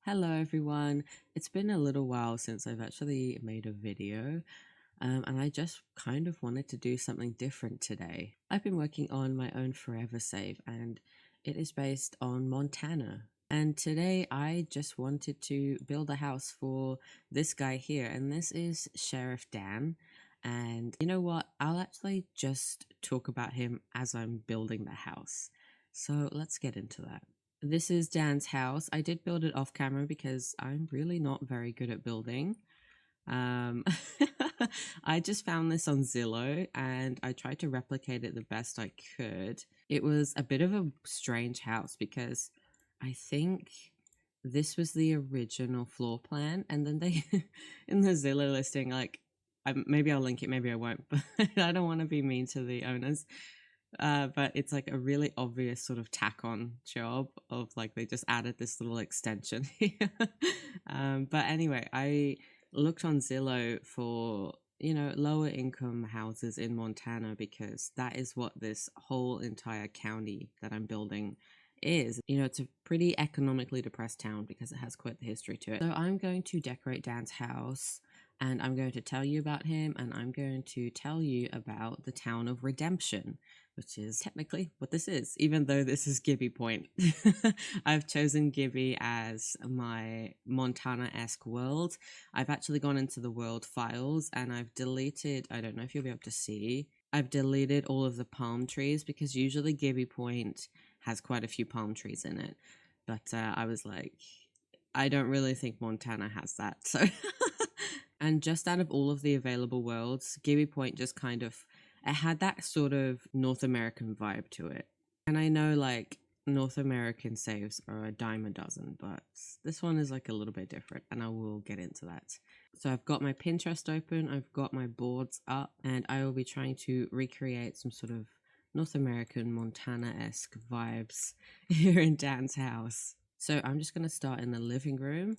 Hello everyone. It's been a little while since I've actually made a video, and I just kind of wanted to do something different today. I've been working on my own forever save, and it is based on Montana. And today I just wanted to build a house for this guy here, and this is Sheriff Dan. And you know what? I'll actually just talk about him as I'm building the house. So let's get into that. This is Dan's house. I did build it off camera because I'm really not very good at building. Um, I just found this on Zillow and I tried to replicate it the best I could. It was a bit of a strange house because I think this was the original floor plan, and then they in the Zillow listing, like, maybe I'll link it, maybe I won't, but I don't want to be mean to the owners. But it's like a really obvious sort of tack on job of like they just added this little extension here. But anyway, I looked on Zillow for, lower income houses in Montana because that is what this whole entire county that I'm building is. It's a pretty economically depressed town because it has quite the history to it. So I'm going to decorate Dan's house, and I'm going to tell you about him, and I'm going to tell you about the town of Redemption, which is technically what this is, even though this is Gibby Point. I've chosen Gibby as my Montana-esque world. I've actually gone into the world files and I've deleted, I don't know if you'll be able to see, I've deleted all of the palm trees because usually Gibby Point has quite a few palm trees in it. But I was like, I don't really think Montana has that. So, and just out of all of the available worlds, Gibby Point just kind of, it had that sort of North American vibe to it. And I know like North American saves are a dime a dozen, but this one is like a little bit different, and I will get into that. So I've got my Pinterest open, I've got my boards up, and I will be trying to recreate some sort of North American Montana-esque vibes here in Dan's house. So I'm just going to start in the living room,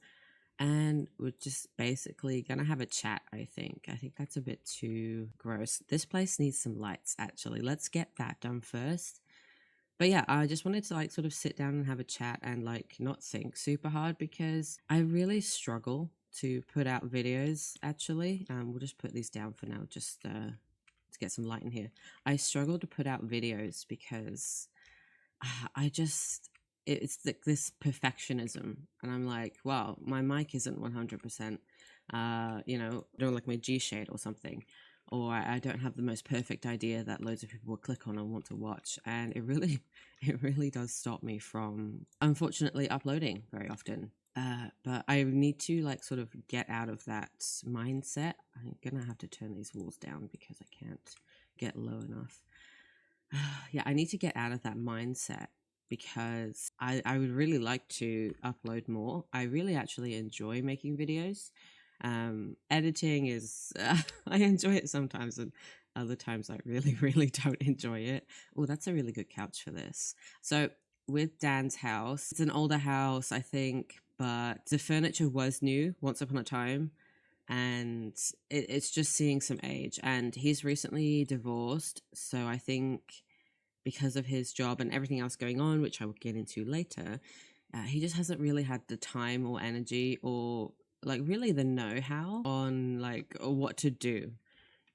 and we're just basically gonna have a chat. I think that's a bit too gross. This place needs some lights, actually. Let's get that done first. But yeah, I just wanted to like sort of sit down and have a chat and like not think super hard because I really struggle to put out videos, actually. We'll just put these down for now, just to get some light in here. I struggle to put out videos because I just, it's like this perfectionism, and I'm like, wow, my mic isn't 100%. I don't like my G shade or something, or I don't have the most perfect idea that loads of people will click on and want to watch, and it really it really does stop me from, unfortunately, uploading very often. But I need to like sort of get out of that mindset. I'm gonna have to turn these walls down because I can't get low enough. Yeah, I need to get out of that mindset because I would really like to upload more. I really actually enjoy making videos. Editing is, I enjoy it sometimes, and other times I really, really don't enjoy it. Oh, that's a really good couch for this. So with Dan's house, it's an older house, I think, but the furniture was new once upon a time, and it's just seeing some age. And he's recently divorced, so I think because of his job and everything else going on, which I will get into later, he just hasn't really had the time or energy or like really the know-how on like what to do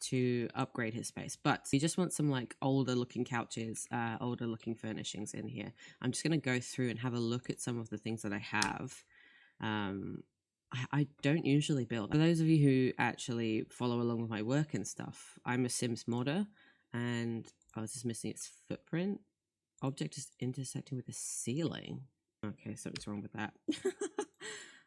to upgrade his space. But he just wants some like older looking couches, older looking furnishings in here. I'm just going to go through and have a look at some of the things that I have. I don't usually build. For those of you who actually follow along with my work and stuff, I'm a Sims modder, and I was just missing its footprint. Object is intersecting with the ceiling. Okay, something's wrong with that.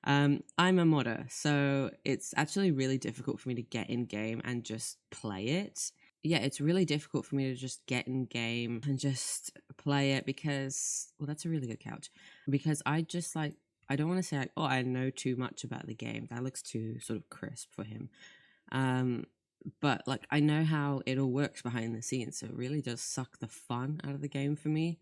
I'm a modder, so it's actually really difficult for me to get in game and just play it. Yeah, it's really difficult for me to just get in game and just play it because, well, that's a really good couch. Because I just like, I don't want to say like, oh, I know too much about the game. That looks too sort of crisp for him. But like I know how it all works behind the scenes, so it really does suck the fun out of the game for me.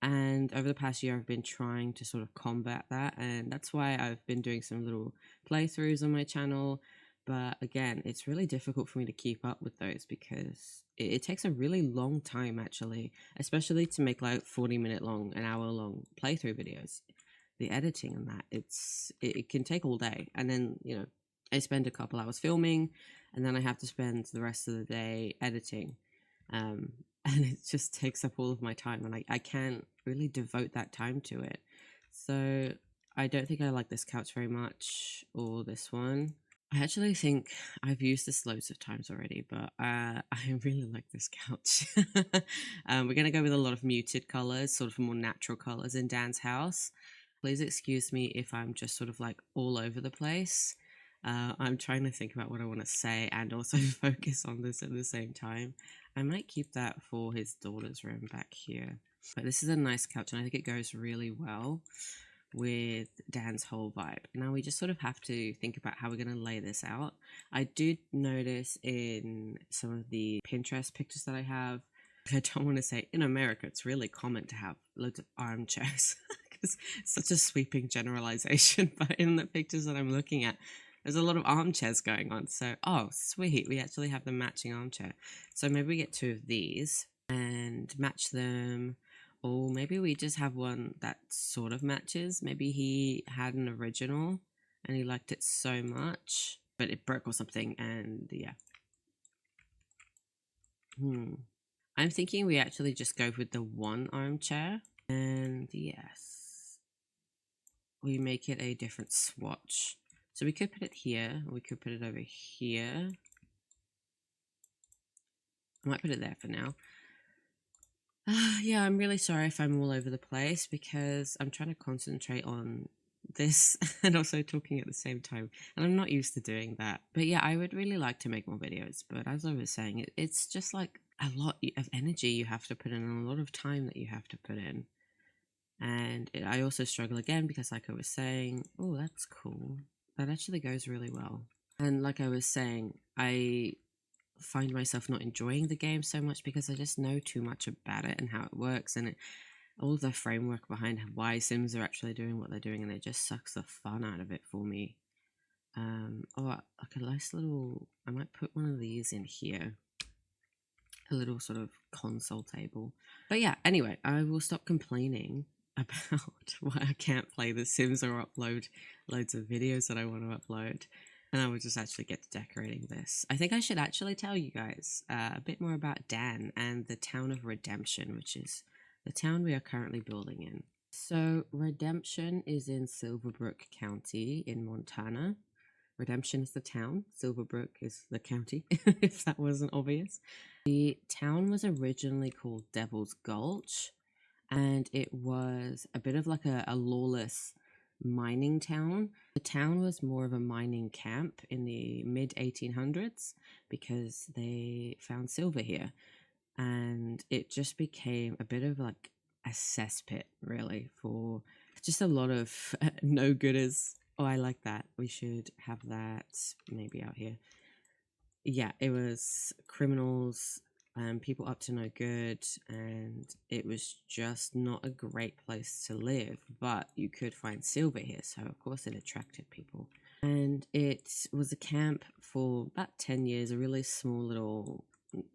And over the past year, I've been trying to sort of combat that, and that's why I've been doing some little playthroughs on my channel. But again, it's really difficult for me to keep up with those because it takes a really long time, actually, especially to make like 40-minute long, an hour long playthrough videos. the editing on that, it can take all day. And then, I spend a couple hours filming, and then I have to spend the rest of the day editing. And it just takes up all of my time, and I can't really devote that time to it. So I don't think I like this couch very much, or this one. I actually think I've used this loads of times already, but I really like this couch. We're going to go with a lot of muted colors, sort of more natural colors in Dan's house. Please excuse me if I'm just sort of like all over the place. I'm trying to think about what I want to say and also focus on this at the same time. I might keep that for his daughter's room back here. But this is a nice couch, and I think it goes really well with Dan's whole vibe. Now we just sort of have to think about how we're going to lay this out. I did notice in some of the Pinterest pictures that I have, I don't want to say in America, it's really common to have loads of armchairs because it's such a sweeping generalization. But in the pictures that I'm looking at, there's a lot of armchairs going on. So, oh, sweet. We actually have the matching armchair. So maybe we get two of these and match them. Or maybe we just have one that sort of matches. Maybe he had an original and he liked it so much, but it broke or something. And yeah. I'm thinking we actually just go with the one armchair. And yes, we make it a different swatch. So we could put it here, or we could put it over here. I might put it there for now. Yeah, I'm really sorry if I'm all over the place because I'm trying to concentrate on this and also talking at the same time. And I'm not used to doing that. But yeah, I would really like to make more videos. But as I was saying, it's just like a lot of energy you have to put in and a lot of time that you have to put in. And I also struggle again because, like I was saying, oh, that's cool. That actually goes really well. And like I was saying, I find myself not enjoying the game so much because I just know too much about it and how it works, and all the framework behind why Sims are actually doing what they're doing, and it just sucks the fun out of it for me. Like a nice little, I might put one of these in here, a little sort of console table. But yeah, anyway, I will stop complaining about why I can't play The Sims or upload loads of videos that I want to upload. And I will just actually get to decorating this. I think I should actually tell you guys a bit more about Dan and the town of Redemption, which is the town we are currently building in. So Redemption is in Silverbrook County in Montana. Redemption is the town, Silverbrook is the county, if that wasn't obvious. The town was originally called Devil's Gulch, and it was a bit of like a lawless mining town. The town was more of a mining camp in the mid 1800s because they found silver here, and it just became a bit of like a cesspit really for just a lot of no-gooders. Oh, I like that. We should have that maybe out here. Yeah, it was criminals, people up to no good, and it was just not a great place to live, but you could find silver here, so of course it attracted people. And it was a camp for about 10 years, a really small little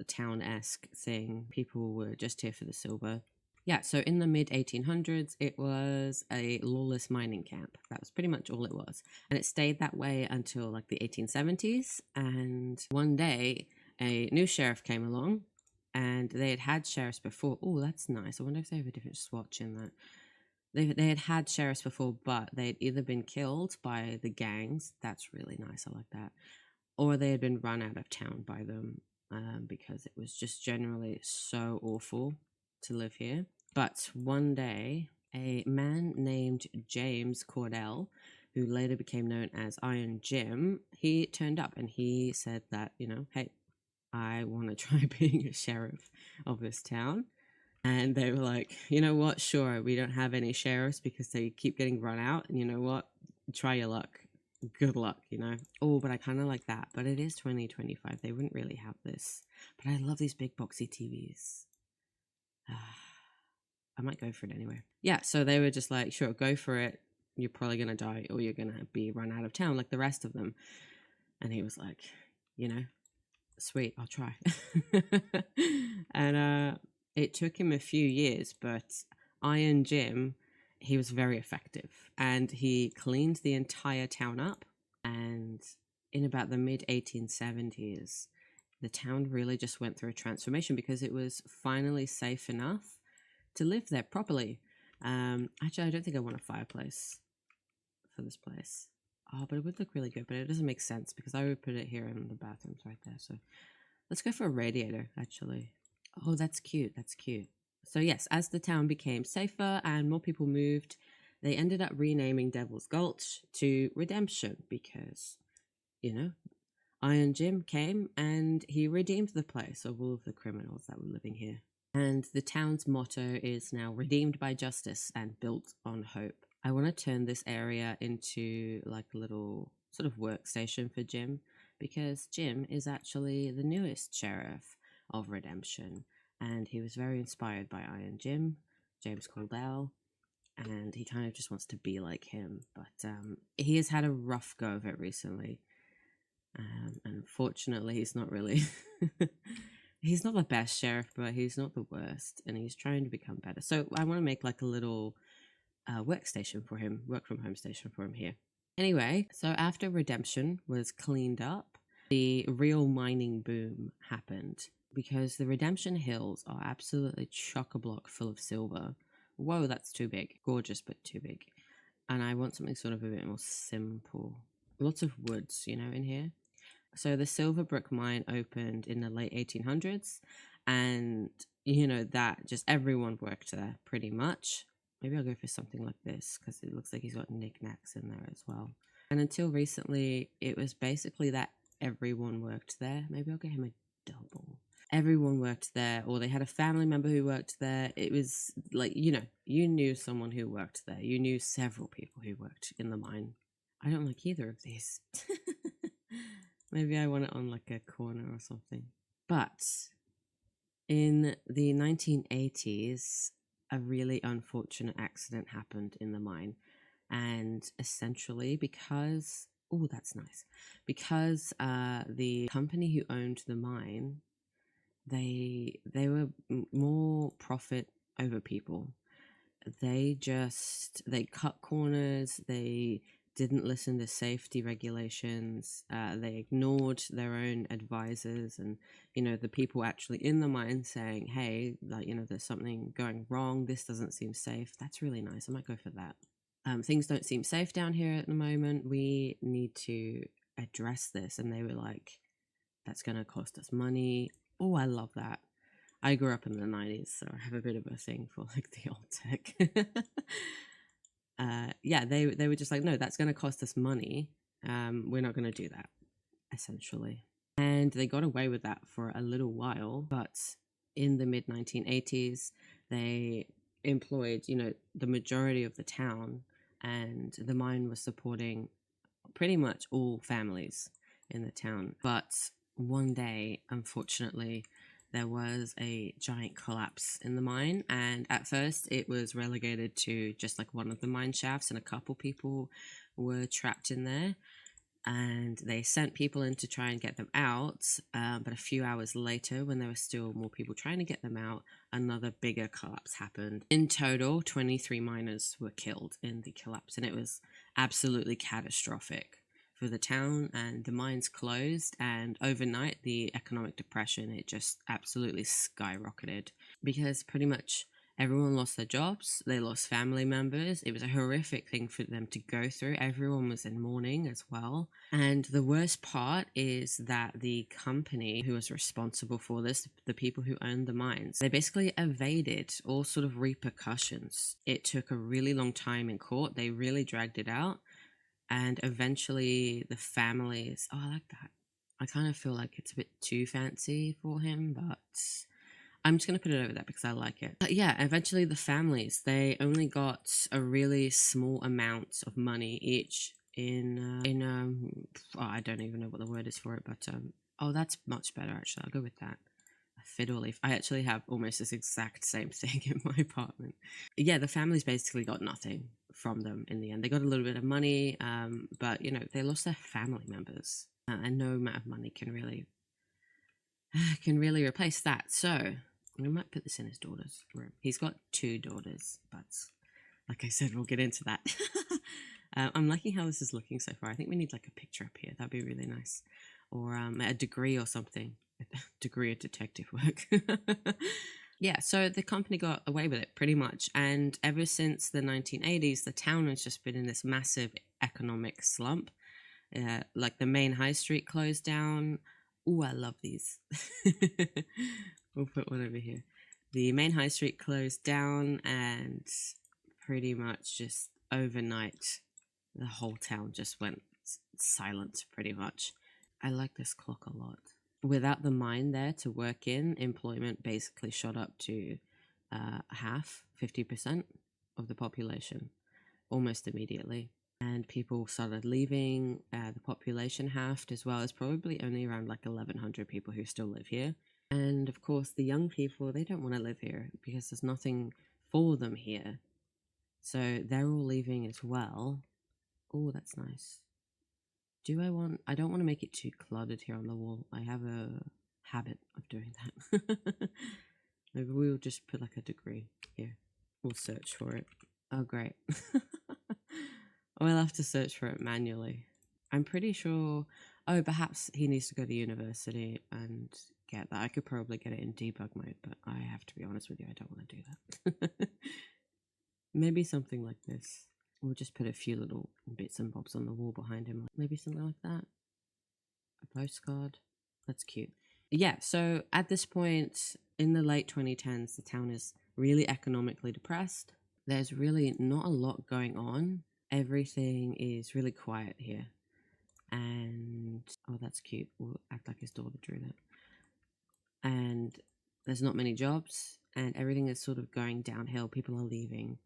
town-esque thing. People were just here for the silver. Yeah, so in the mid 1800s, it was a lawless mining camp. That was pretty much all it was. And it stayed that way until like the 1870s. And one day, a new sheriff came along, and they had sheriffs before. Oh, that's nice. I wonder if they have a different swatch in that. They had sheriffs before, but they had either been killed by the gangs. That's really nice. I like that. Or they had been run out of town by them because it was just generally so awful to live here. But one day, a man named James Cordell, who later became known as Iron Jim, he turned up and he said that, hey, I want to try being a sheriff of this town. And they were like, you know what? Sure, we don't have any sheriffs because they keep getting run out. And you know what? Try your luck. Good luck, Oh, but I kind of like that. But it is 2025. They wouldn't really have this. But I love these big boxy TVs. I might go for it anyway. Yeah, so they were just like, sure, go for it. You're probably going to die or you're going to be run out of town like the rest of them. And he was like, sweet, I'll try. And it took him a few years, but Iron Jim he was very effective, and he cleaned the entire town up. And in about the mid 1870s, the town really just went through a transformation because it was finally safe enough to live there properly. Actually, I don't think I want a fireplace for this place. Oh, but it would look really good, but it doesn't make sense because I would put it here in the bathrooms right there. So let's go for a radiator, actually. Oh, that's cute. That's cute. So yes, as the town became safer and more people moved, they ended up renaming Devil's Gulch to Redemption because, you know, Iron Jim came and he redeemed the place of all of the criminals that were living here. And the town's motto is now redeemed by justice and built on hope. I want to turn this area into like a little sort of workstation for Jim because Jim is actually the newest sheriff of Redemption, and he was very inspired by Iron Jim, James Caldwell, and he kind of just wants to be like him. But he has had a rough go of it recently. And unfortunately, he's not really. He's not the best sheriff, but he's not the worst, and he's trying to become better. So I want to make like a little workstation for him, work from home station for him here. Anyway, so after Redemption was cleaned up, the real mining boom happened because the Redemption Hills are absolutely chock-a-block full of silver. Whoa, that's too big. Gorgeous, but too big. And I want something sort of a bit more simple. Lots of woods, you know, in here. So the silver brick mine opened in the late 1800s, and you know that just everyone worked there pretty much. Maybe I'll go for something like this because it looks like he's got knickknacks in there as well. And until recently, it was basically that everyone worked there. Maybe I'll get him a double. Everyone worked there, or they had a family member who worked there. It was like, you know, you knew someone who worked there. You knew several people who worked in the mine. I don't like either of these. Maybe I want it on like a corner or something. But in the 1980s, a really unfortunate accident happened in the mine. And essentially, because, oh, that's nice. Because the company who owned the mine, they were more profit over people. They cut corners. They didn't listen to safety regulations. They ignored their own advisors and, you know, the people actually in the mine saying, hey, like, you know, there's something going wrong. This doesn't seem safe. That's really nice. I might go for that. Things don't seem safe down here at the moment. We need to address this. And they were like, that's going to cost us money. Oh, I love that. I grew up in the 90s, so I have a bit of a thing for like the old tech. Yeah, they were just like, no, that's going to cost us money. We're not going to do that, essentially. And they got away with that for a little while, but in the mid 1980s, they employed, you know, the majority of the town, and the mine was supporting pretty much all families in the town. But one day, unfortunately, there was a giant collapse in the mine, and at first it was relegated to just like one of the mine shafts, and a couple people were trapped in there, and they sent people in to try and get them out. But a few hours later, when there were still more people trying to get them out, another bigger collapse happened. In total, 23 miners were killed in the collapse, and it was absolutely catastrophic for the town, and the mines closed, and overnight the economic depression, it just absolutely skyrocketed because pretty much everyone lost their jobs, they lost family members. It was a horrific thing for them to go through. Everyone was in mourning as well. And the worst part is that the company who was responsible for this, the people who owned the mines, they basically evaded all sort of repercussions. It took a really long time in court. They really dragged it out. And eventually the families, oh, I like that. I kind of feel like it's a bit too fancy for him, but I'm just going to put it over there because I like it. But yeah, eventually the families, they only got a really small amount of money each oh, I don't even know what the word is for it, but oh, that's much better actually. I'll go with that. A fiddle leaf. I actually have almost this exact same thing in my apartment. Yeah, the families basically got nothing from them in the end. They got a little bit of money, but you know, they lost their family members, and no amount of money can really replace that. So we might put this in his daughter's room. He's got two daughters, but Like I said, we'll get into that. I'm liking how this is looking so far. I think we need like a picture up here. That'd be really nice. Or a degree or something. A degree of detective work. Yeah, so the company got away with it pretty much. And ever since the 1980s, the town has just been in this massive economic slump. Like the main high street closed down. Oh, I love these. We'll put one over here. The main high street closed down, and pretty much just overnight, the whole town just went silent pretty much. I like this clock a lot. Without the mine there to work in, employment basically shot up to half, 50% of the population almost immediately. And people started leaving, the population halved as well. As probably only around like 1,100 people who still live here. And of course, the young people, they don't want to live here because there's nothing for them here. So they're all leaving as well. Oh, that's nice. I don't want to make it too cluttered here on the wall. I have a habit of doing that. Maybe we'll just put like a degree here. We'll search for it. Oh, great. We'll have to search for it manually. I'm pretty sure... Oh, perhaps he needs to go to university and get that. I could probably get it in debug mode, but I have to be honest with you, I don't want to do that. Maybe something like this. We'll just put a few little bits and bobs on the wall behind him. Maybe something like that. A postcard. That's cute. Yeah, so at this point, in the late 2010s, the town is really economically depressed. There's really not a lot going on. Everything is really quiet here. And, oh, that's cute. We'll act like his daughter drew that. And there's not many jobs, and everything is sort of going downhill. People are leaving.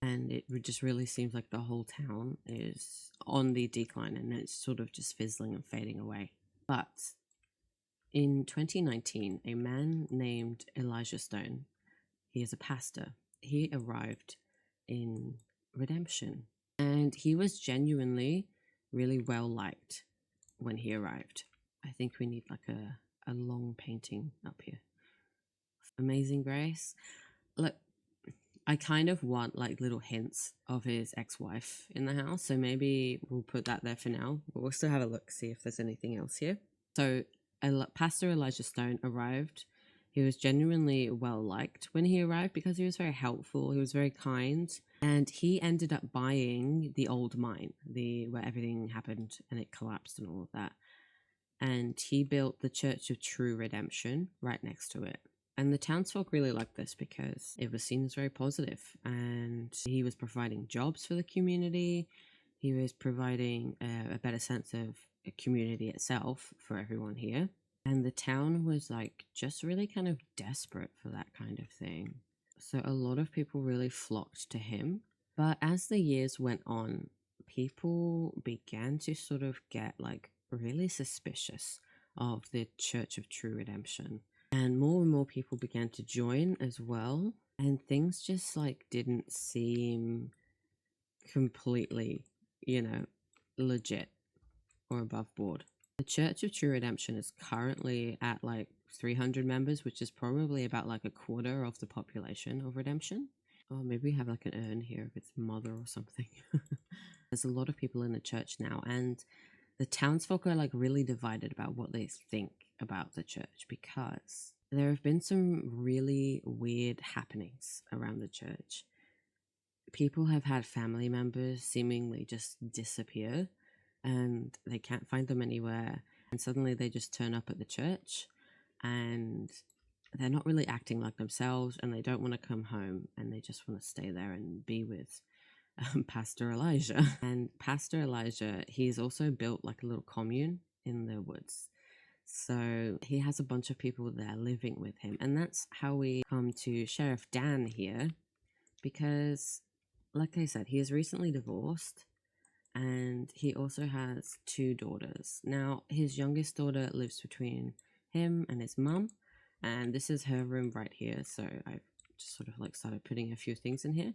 And it just really seems like the whole town is on the decline, and it's sort of just fizzling and fading away. But in 2019, a man named Elijah Stone, he is a pastor, he arrived in Redemption. And he was genuinely really well liked when he arrived. I think we need like a long painting up here. Amazing Grace. Look, I kind of want like little hints of his ex-wife in the house, so maybe we'll put that there for now. But we'll still have a look, see if there's anything else here. So Pastor Elijah Stone arrived. He was genuinely well liked when he arrived because he was very helpful. He was very kind, and he ended up buying the old mine, where everything happened and it collapsed and all of that. And he built the Church of True Redemption right next to it. And the townsfolk really liked this because it was seen as very positive, and he was providing jobs for the community. He was providing a better sense of a community itself for everyone here. And the town was like just really kind of desperate for that kind of thing. So a lot of people really flocked to him. But as the years went on, people began to sort of get like really suspicious of the Church of True Redemption. And more people began to join as well. And things just like didn't seem completely, legit or above board. The Church of True Redemption is currently at like 300 members, which is probably about like a quarter of the population of Redemption. Oh, maybe we have like an urn here of its mother or something. There's a lot of people in the church now, and the townsfolk are like really divided about what they think about the church, because there have been some really weird happenings around the church. People have had family members seemingly just disappear, and they can't find them anywhere, and suddenly they just turn up at the church, and they're not really acting like themselves, and they don't want to come home, and they just want to stay there and be with Pastor Elijah. And Pastor Elijah, he's also built like a little commune in the woods. So he has a bunch of people there living with him. And that's how we come to Sheriff Dan here, because like I said, he is recently divorced, and he also has 2 daughters. Now, his youngest daughter lives between him and his mum, and this is her room right here. So I've just sort of like started putting a few things in here.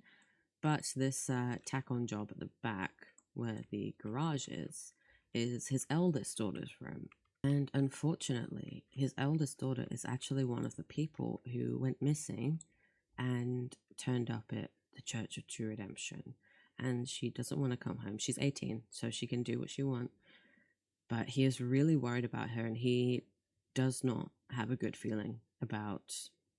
But this tack-on job at the back, where the garage is his eldest daughter's room. And unfortunately, his eldest daughter is actually one of the people who went missing and turned up at the Church of True Redemption, and she doesn't want to come home. She's 18, so she can do what she wants. But he is really worried about her, and he does not have a good feeling about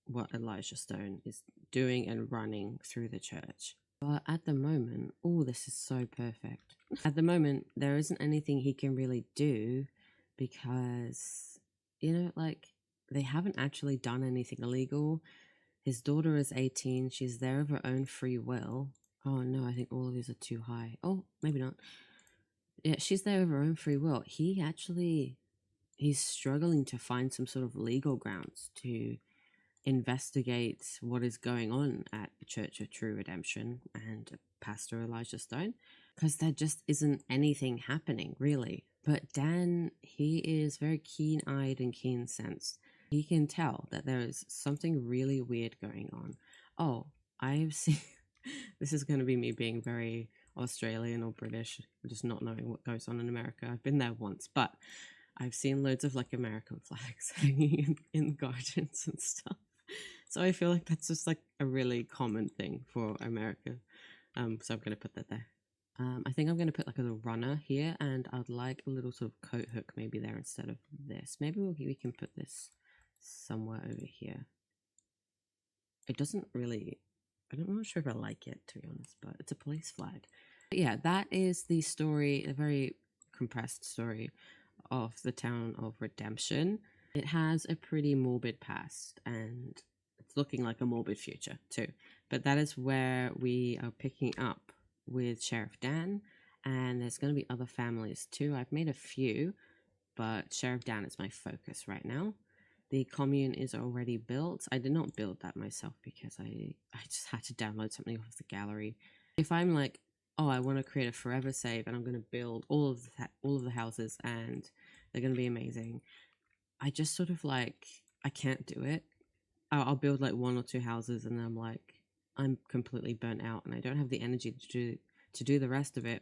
what Elijah Stone is doing and running through the church. But at the moment, oh, this is so perfect. At the moment, there isn't anything he can really do because, like, they haven't actually done anything illegal. His daughter is 18. She's there of her own free will. Oh, no, I think all of these are too high. Oh, maybe not. Yeah, she's there of her own free will. He's struggling to find some sort of legal grounds to investigate what is going on at the Church of True Redemption and Pastor Elijah Stone, because there just isn't anything happening, really. But Dan, he is very keen-eyed and keen-sensed. He can tell that there is something really weird going on. Oh, I've seen... This is going to be me being very Australian or British, just not knowing what goes on in America. I've been there once, but I've seen loads of like American flags hanging in gardens and stuff. So I feel like that's just like a really common thing for America. So I'm going to put that there. I think I'm going to put like a little runner here, and I'd like a little sort of coat hook maybe there instead of this. Maybe we can put this somewhere over here. It doesn't really... I'm not sure if I like it, to be honest, but it's a police flag. But yeah, that is the story, a very compressed story of the town of Redemption. It has a pretty morbid past, and it's looking like a morbid future too. But that is where we are picking up with Sheriff Dan, and there's going to be other families too. I've made a few, but Sheriff Dan is my focus right now. The commune is already built. I did not build that myself because I just had to download something off the gallery. If I'm like, oh, I want to create a forever save and I'm going to build all of the houses and they're going to be amazing, I just sort of like, I can't do it. I'll build like 1 or 2 houses and then I'm like, I'm completely burnt out and I don't have the energy to do the rest of it.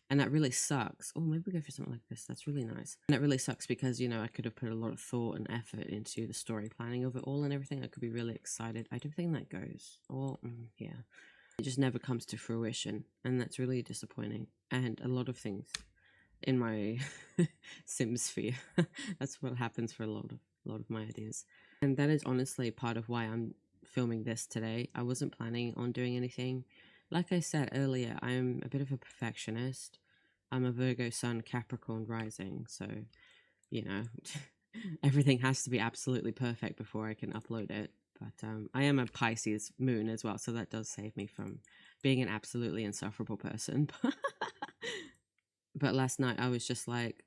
And that really sucks. Oh, maybe we go for something like this. That's really nice. And that really sucks because, I could have put a lot of thought and effort into the story planning of it all and everything. I could be really excited. I don't think that goes. Oh, yeah. It just never comes to fruition. And that's really disappointing. And a lot of things in my Sims sphere. That's what happens for a lot of my ideas. And that is honestly part of why I'm filming this today. I wasn't planning on doing anything. Like I said earlier, I'm a bit of a perfectionist. I'm a Virgo Sun, Capricorn rising, so, everything has to be absolutely perfect before I can upload it. But I am a Pisces moon as well, so that does save me from being an absolutely insufferable person. But last night I was just like,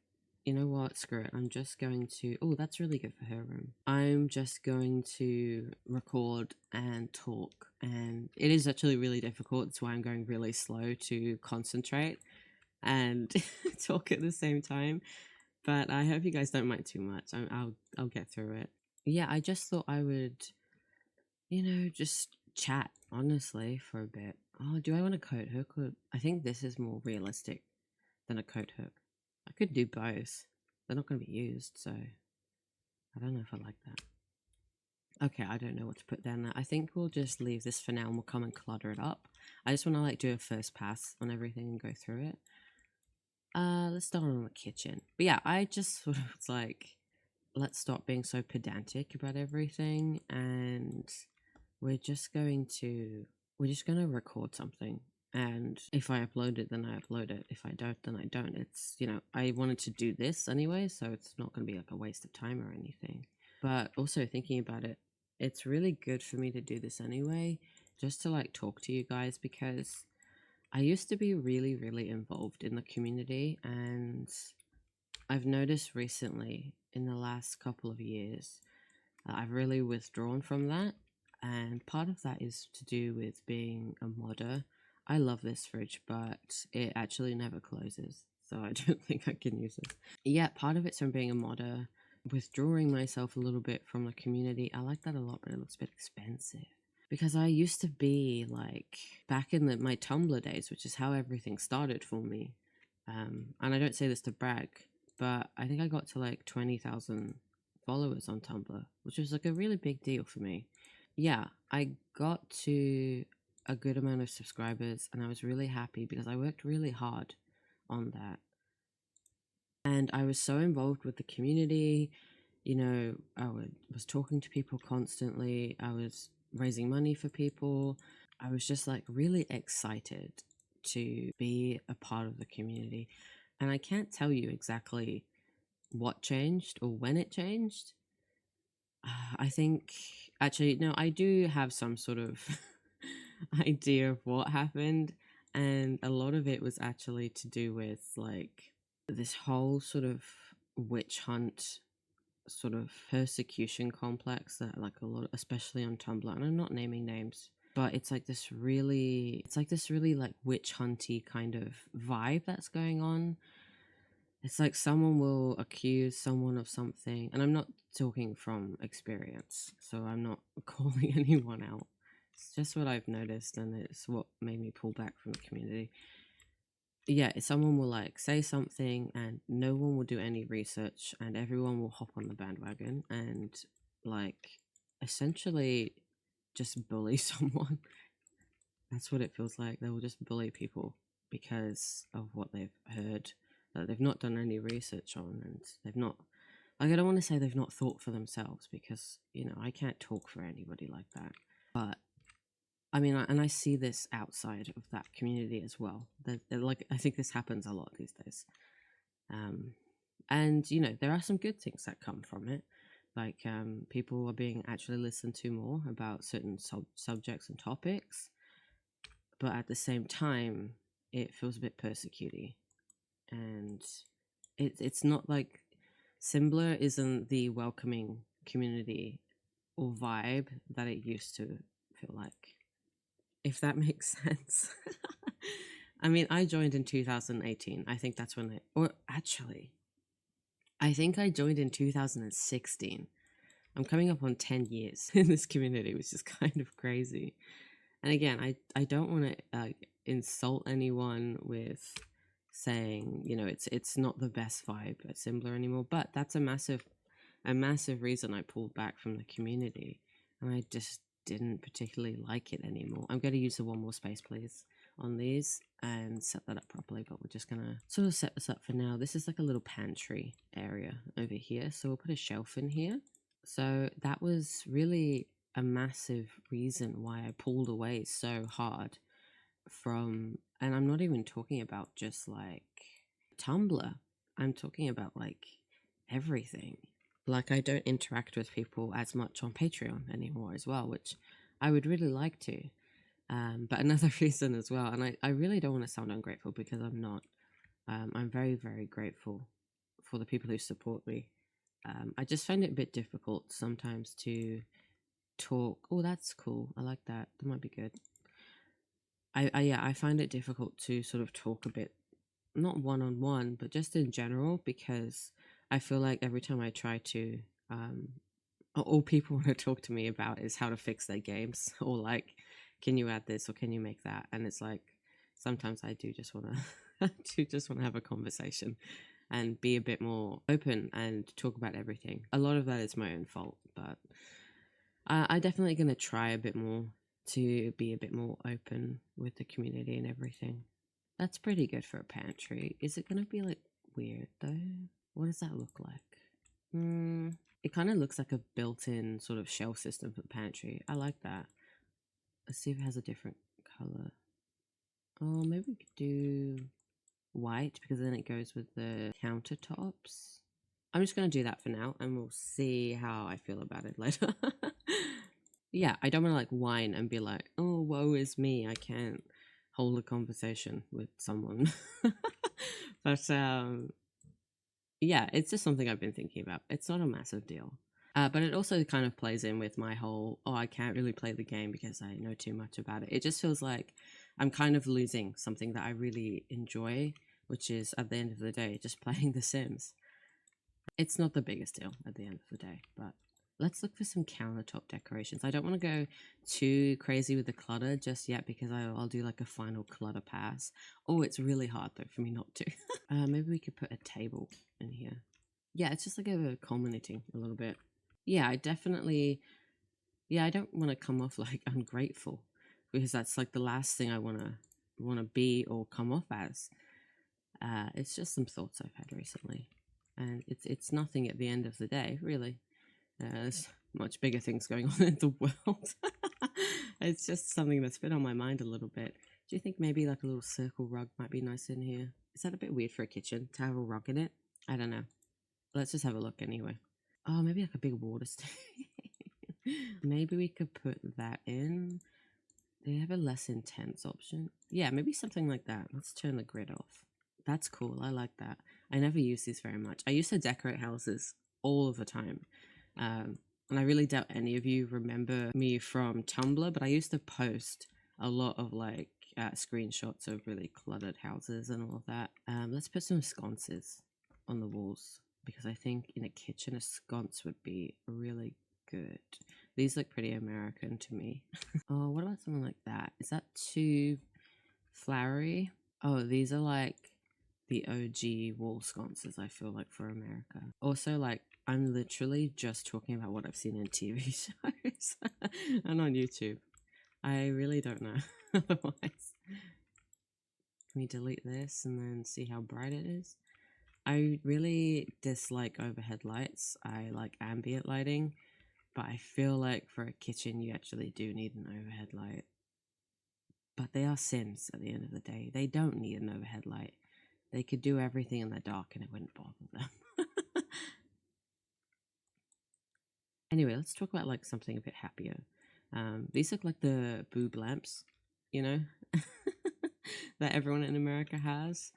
you know what, screw it, I'm just going to... Oh, that's really good for her room. I'm just going to record and talk, and it is actually really difficult. That's why I'm going really slow to concentrate and talk at the same time. But I hope you guys don't mind too much. I'll get through it. Yeah, I just thought I would, just chat, honestly, for a bit. Oh, do I want a coat hook? Or... I think this is more realistic than a coat hook. I could do both. They're not going to be used, so I don't know if I like that. Okay, I don't know what to put down there. I think we'll just leave this for now and we'll come and clutter it up. I just want to do a first pass on everything and go through it. Let's start on the kitchen. But yeah, I just sort of was like, let's stop being so pedantic about everything, and we're just going to record something. And if I upload it, then I upload it. If I don't, then I don't. It's, I wanted to do this anyway, so it's not going to be like a waste of time or anything. But also thinking about it, it's really good for me to do this anyway, just to talk to you guys, because I used to be really, really involved in the community, and I've noticed recently in the last couple of years, I've really withdrawn from that. And part of that is to do with being a modder. I love this fridge, but it actually never closes, so I don't think I can use it. Yeah, part of it's from being a modder, withdrawing myself a little bit from the community. I like that a lot, but it looks a bit expensive. Because I used to be back in my Tumblr days, which is how everything started for me. And I don't say this to brag, but I think I got to 20,000 followers on Tumblr, which was a really big deal for me. Yeah, I got to a good amount of subscribers, and I was really happy because I worked really hard on that. And I was so involved with the community. You know, was talking to people constantly. I was raising money for people. I was just like really excited to be a part of the community. And I can't tell you exactly what changed or when it changed. I think actually, no, I do have some sort of idea of what happened. And a lot of it was actually to do with like this whole sort of witch hunt sort of persecution complex that like a lot, especially on Tumblr, and I'm not naming names, but it's like this really like witch hunty kind of vibe that's going on. It's like someone will accuse someone of something, and I'm not talking from experience, so I'm not calling anyone out. It's just what I've noticed, and it's what made me pull back from the community. Yeah, someone will like say something, and no one will do any research, and everyone will hop on the bandwagon and like essentially just bully someone. That's what it feels like. They will just bully people because of what they've heard that they've not done any research on, and they've not, like, I don't want to say they've not thought for themselves because, you know, I can't talk for anybody like that. But I mean, and I see this outside of that community as well. They're like, I think this happens a lot these days. And, you know, there are some good things that come from it. Like, people are being actually listened to more about certain subjects and topics. But at the same time, it feels a bit persecuting. And it's not like Symbiar isn't the welcoming community or vibe that it used to feel like, if that makes sense. I mean, I joined in 2018. I think that's when or actually, I think I joined in 2016. I'm coming up on 10 years in this community, which is kind of crazy. And again, I don't want to insult anyone with saying, you know, it's not the best vibe at Symbiar anymore, but that's a massive reason I pulled back from the community, and I just didn't particularly like it anymore. I'm going to use the one more space, please, on these and set that up properly, but we're just going to sort of set this up for now. This is like a little pantry area over here, so we'll put a shelf in here. So that was really a massive reason why I pulled away so hard from, and I'm not even talking about just like Tumblr, I'm talking about like everything. Like, I don't interact with people as much on Patreon anymore as well, which I would really like to. But another reason as well, and I really don't want to sound ungrateful because I'm not. I'm very, very grateful for the people who support me. I just find it a bit difficult sometimes to talk. Oh, that's cool. I like that. That might be good. I find it difficult to sort of talk a bit, not one-on-one, but just in general, because I feel like every time I try to, all people want to talk to me about is how to fix their games, or like, can you add this or can you make that? And it's like, sometimes I do just want to have a conversation and be a bit more open and talk about everything. A lot of that is my own fault, but I'm definitely going to try a bit more to be a bit more open with the community and everything. That's pretty good for a pantry. Is it going to be like weird though? What does that look like? It kind of looks like a built-in sort of shelf system for the pantry. I like that. Let's see if it has a different color. Oh, maybe we could do white because then it goes with the countertops. I'm just going to do that for now and we'll see how I feel about it later. Yeah, I don't want to like whine and be like, oh, woe is me, I can't hold a conversation with someone. But yeah, it's just something I've been thinking about. It's not a massive deal. But it also kind of plays in with my whole, oh, I can't really play the game because I know too much about it. It just feels like I'm kind of losing something that I really enjoy, which is, at the end of the day, just playing The Sims. It's not the biggest deal at the end of the day, but let's look for some countertop decorations. I don't want to go too crazy with the clutter just yet because I'll do like a final clutter pass. Oh, it's really hard though for me not to. Maybe we could put a table in here. Yeah, it's just like a culminating a little bit. Yeah, I don't want to come off like ungrateful. because that's like the last thing I wanna be or come off as. It's just some thoughts I've had recently, and it's nothing at the end of the day, really. There's much bigger things going on in the world. It's just something that's been on my mind a little bit. Do you think maybe like a little circle rug might be nice in here? Is that a bit weird for a kitchen to have a rug in it? I don't know. Let's just have a look anyway. Oh, maybe like a big water stain. Maybe we could put that in. Do they have a less intense option? Yeah, maybe something like that. Let's turn the grid off. That's cool. I like that. I never use these very much. I used to decorate houses all of the time. And I really doubt any of you remember me from Tumblr, but I used to post a lot of like screenshots of really cluttered houses and all of that. Let's put some sconces on the walls because I think in a kitchen a sconce would be really good. These look pretty American to me. Oh, what about something like that? Is that too flowery? Oh, these are like the OG wall sconces, I feel like, for America. Also, like, I'm literally just talking about what I've seen in TV shows and on YouTube. I really don't know otherwise. Can we delete this and then see how bright it is? I really dislike overhead lights. I like ambient lighting, but I feel like for a kitchen you actually do need an overhead light. But they are Sims at the end of the day. They don't need an overhead light. They could do everything in the dark and it wouldn't bother them. Anyway, let's talk about like something a bit happier. These look like the boob lamps, you know, that everyone in America has.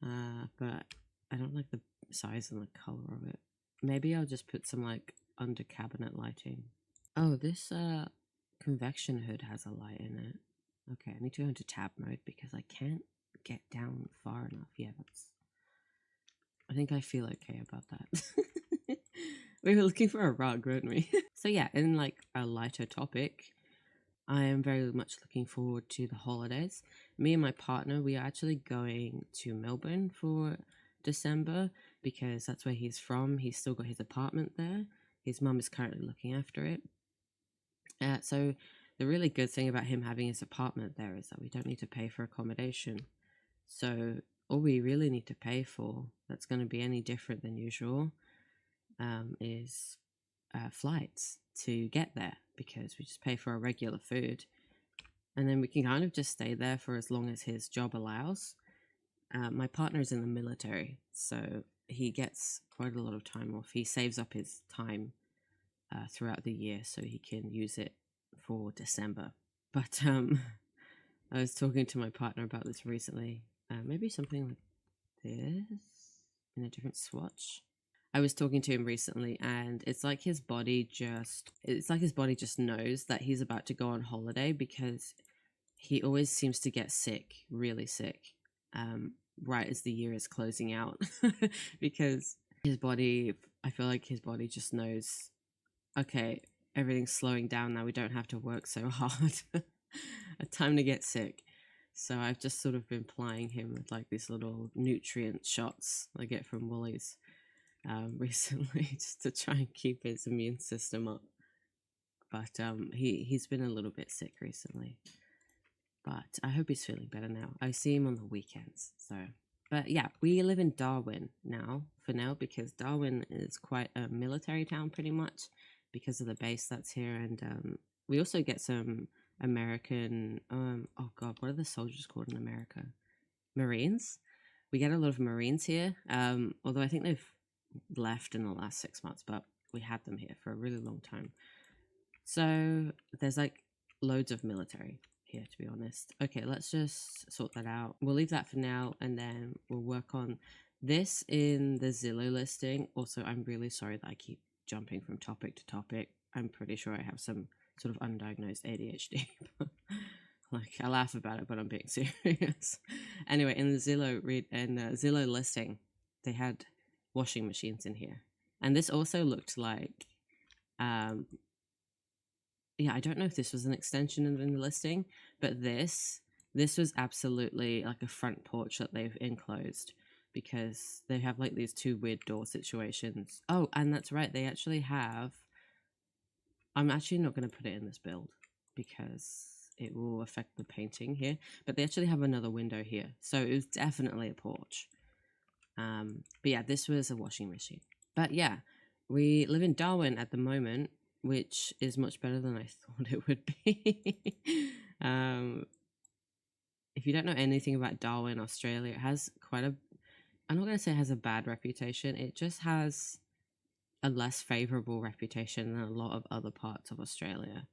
But I don't like the size and the color of it. Maybe I'll just put some like under cabinet lighting. Oh, this convection hood has a light in it. Okay, I need to go into tab mode because I can't get down far enough. Yeah, I think I feel okay about that. We were looking for a rug, weren't we? So yeah, in like a lighter topic, I am very much looking forward to the holidays. Me and my partner, we are actually going to Melbourne for December because that's where he's from. He's still got his apartment there. His mum is currently looking after it. So the really good thing about him having his apartment there is that we don't need to pay for accommodation. So all we really need to pay for, that's going to be any different than usual, is flights to get there, because we just pay for our regular food and then we can kind of just stay there for as long as his job allows. My partner is in the military, so he gets quite a lot of time off. He saves up his time throughout the year so he can use it for December. But I was talking to my partner about this recently. Maybe something like this in a different swatch. I was talking to him recently and it's like his body just knows that he's about to go on holiday because he always seems to get sick, really sick, right as the year is closing out. Because I feel like his body just knows, okay, everything's slowing down now, we don't have to work so hard. Time to get sick. So I've just sort of been plying him with like these little nutrient shots I get from Woolies recently, just to try and keep his immune system up. But he's been a little bit sick recently, but I hope he's feeling better now. I see him on the weekends. So, but yeah, we live in Darwin for now, because Darwin is quite a military town pretty much because of the base that's here. And we also get some American, oh god, what are the soldiers called in America? Marines. We get a lot of Marines here, although I think they've left in the last 6 months, but we had them here for a really long time. So there's like loads of military here, to be honest. Okay, let's just sort that out. We'll leave that for now, and then we'll work on this in the Zillow listing. Also, I'm really sorry that I keep jumping from topic to topic. I'm pretty sure I have some sort of undiagnosed ADHD. Like, I laugh about it, but I'm being serious. Anyway, in the Zillow listing, they had washing machines in here, and this also looked like yeah, I don't know if this was an extension in the listing, but this was absolutely like a front porch that they've enclosed, because they have like these two weird door situations. Oh, and that's right, they actually have, I'm actually not going to put it in this build because it will affect the painting here. But they actually have another window here, so it was definitely a porch. But yeah, this was a washing machine. But yeah, we live in Darwin at the moment, which is much better than I thought it would be. um, if you don't know anything about Darwin, Australia, it has quite a, I'm not going to say it has a bad reputation, it just has a less favorable reputation than a lot of other parts of Australia.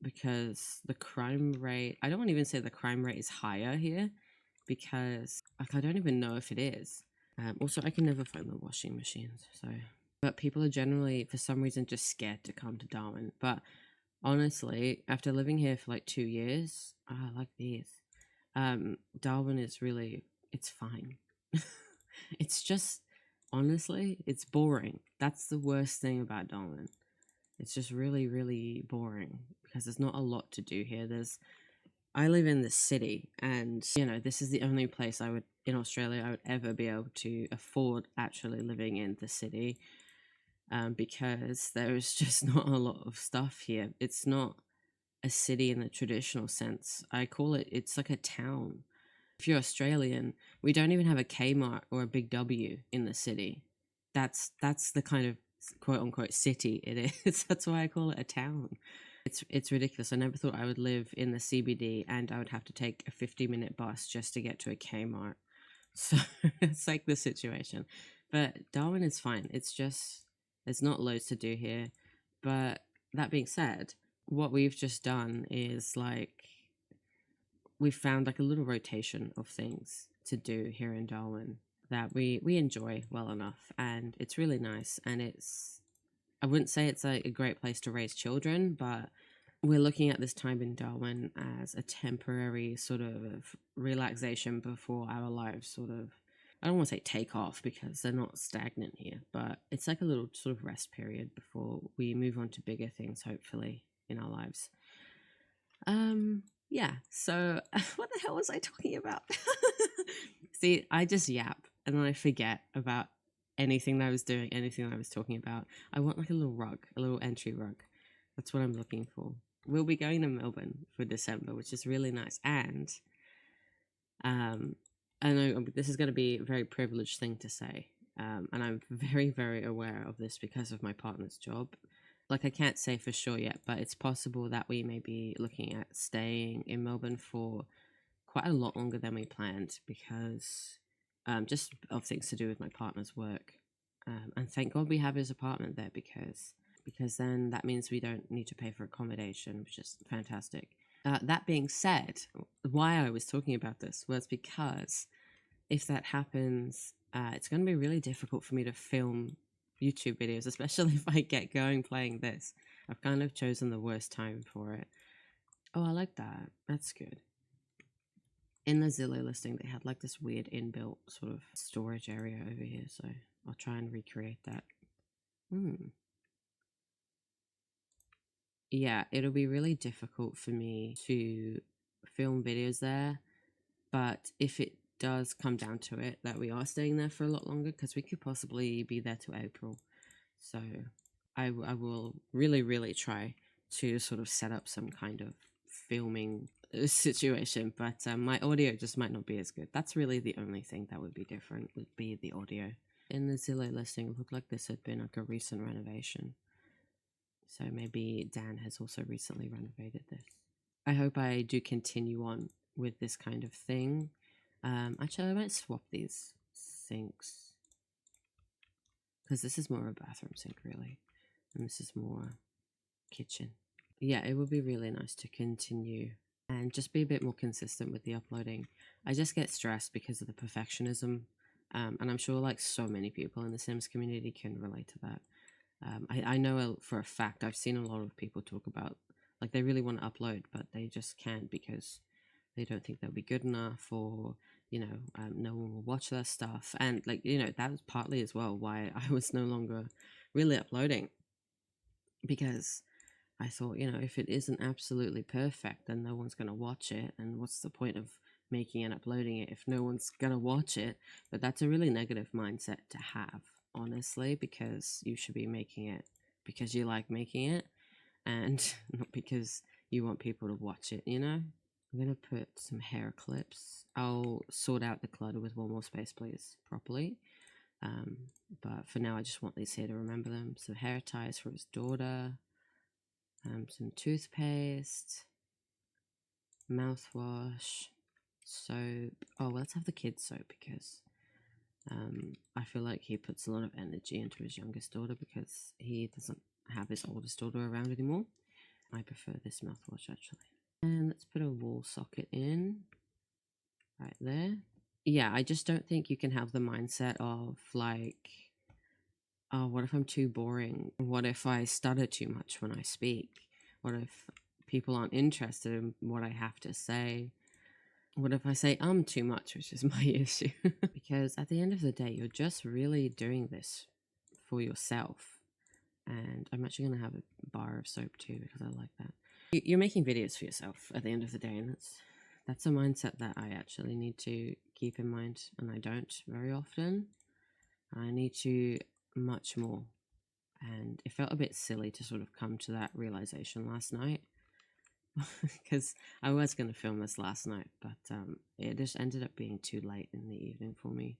Because the crime rate, I don't want to even say the crime rate is higher here, because like I don't even know if it is. Also, I can never find the washing machines, so. But people are generally, for some reason, just scared to come to Darwin. But honestly, after living here for like 2 years, I like these. Darwin is really, it's fine. It's just, honestly, it's boring. That's the worst thing about Darwin. It's just really, really boring because there's not a lot to do here. I live in the city, and you know, this is the only place in Australia I would ever be able to afford actually living in the city, because there is just not a lot of stuff here. It's not a city in the traditional sense. I call it, it's like a town. If you're Australian, we don't even have a Kmart or a Big W in the city. That's the kind of quote unquote city it is. That's why I call it a town. It's ridiculous. I never thought I would live in the CBD and I would have to take a 50-minute bus just to get to a Kmart. So it's like the situation. But Darwin is fine. It's just, there's not loads to do here. But that being said, what we've just done is like, we've found like a little rotation of things to do here in Darwin that we enjoy well enough, and it's really nice. And it's, I wouldn't say it's a great place to raise children, but we're looking at this time in Darwin as a temporary sort of relaxation before our lives sort of, I don't want to say take off because they're not stagnant here, but it's like a little sort of rest period before we move on to bigger things, hopefully, in our lives. Yeah, so what the hell was I talking about? See, I just yap and then I forget about anything that I was doing, anything that I was talking about. I want like a little rug, a little entry rug. That's what I'm looking for. We'll be going to Melbourne for December, which is really nice. And I know this is going to be a very privileged thing to say. And I'm very, very aware of this because of my partner's job. Like, I can't say for sure yet, but it's possible that we may be looking at staying in Melbourne for quite a lot longer than we planned because just of things to do with my partner's work. And thank God we have his apartment there because then that means we don't need to pay for accommodation, which is fantastic. That being said, why I was talking about this was because if that happens, it's going to be really difficult for me to film YouTube videos, especially if I get going playing this. I've kind of chosen the worst time for it. Oh, I like that. That's good. In the Zillow listing, they had like this weird inbuilt sort of storage area over here, so I'll try and recreate that. Yeah, it'll be really difficult for me to film videos there, but if it does come down to it that we are staying there for a lot longer, because we could possibly be there till April, so I will really, really try to sort of set up some kind of filming situation, but my audio just might not be as good. That's really the only thing that would be different, would be the audio. In the Zillow listing, it looked like this had been like a recent renovation. So maybe Dan has also recently renovated this. I hope I do continue on with this kind of thing. Actually, I might swap these sinks because this is more a bathroom sink, really, and this is more kitchen. Yeah, it would be really nice to continue and just be a bit more consistent with the uploading. I just get stressed because of the perfectionism, and I'm sure like so many people in the Sims community can relate to that. I know for a fact, I've seen a lot of people talk about, like, they really want to upload, but they just can't because they don't think they'll be good enough, or, you know, no one will watch their stuff. And, like, you know, that was partly as well why I was no longer really uploading, because I thought, you know, if it isn't absolutely perfect, then no one's going to watch it. And what's the point of making and uploading it if no one's going to watch it? But that's a really negative mindset to have, honestly, because you should be making it because you like making it and not because you want people to watch it, you know? I'm gonna put some hair clips. I'll sort out the clutter with one more space, please, properly. But for now, I just want these here to remember them. Some hair ties for his daughter, some toothpaste, mouthwash, soap. Oh, let's have the kids' soap because I feel like he puts a lot of energy into his youngest daughter because he doesn't have his oldest daughter around anymore. I prefer this mouthwash actually. And let's put a wall socket in right there. Yeah, I just don't think you can have the mindset of like, oh, what if I'm too boring? What if I stutter too much when I speak? What if people aren't interested in what I have to say? What if I say too much, which is my issue? Because at the end of the day, you're just really doing this for yourself. And I'm actually going to have a bar of soap too because I like that. You're making videos for yourself at the end of the day, and that's a mindset that I actually need to keep in mind, and I don't very often. I need to much more, and it felt a bit silly to sort of come to that realization last night because I was going to film this last night, but it just ended up being too late in the evening for me,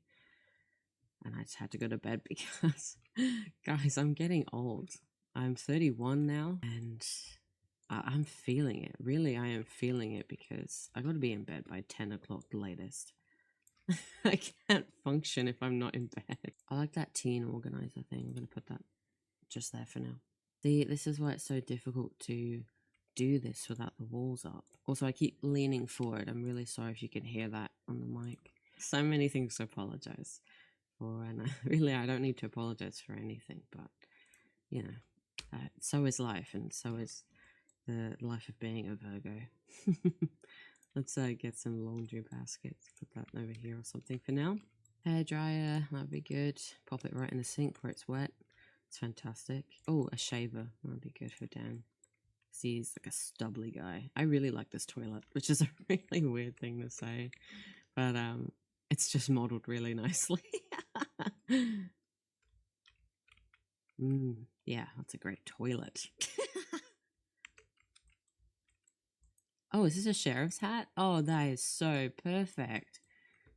and I just had to go to bed because, guys, I'm getting old. I'm 31 now, and I'm feeling it. Really, I am feeling it because I got to be in bed by 10 o'clock the latest. I can't function if I'm not in bed. I like that teen organizer thing. I'm going to put that just there for now. See, this is why it's so difficult to do this without the walls up. Also, I keep leaning forward. I'm really sorry if you can hear that on the mic. So many things to apologize for, and really, I don't need to apologize for anything, but, you know, so is life, and so is the life of being a Virgo. Let's get some laundry baskets. Put that over here or something for now. Hair dryer, that'd be good. Pop it right in the sink where it's wet. It's fantastic. Oh, a shaver. That'd be good for Dan. He's like a stubbly guy. I really like this toilet, which is a really weird thing to say. But it's just modeled really nicely. Yeah, that's a great toilet. Oh, is this a sheriff's hat? Oh, that is so perfect.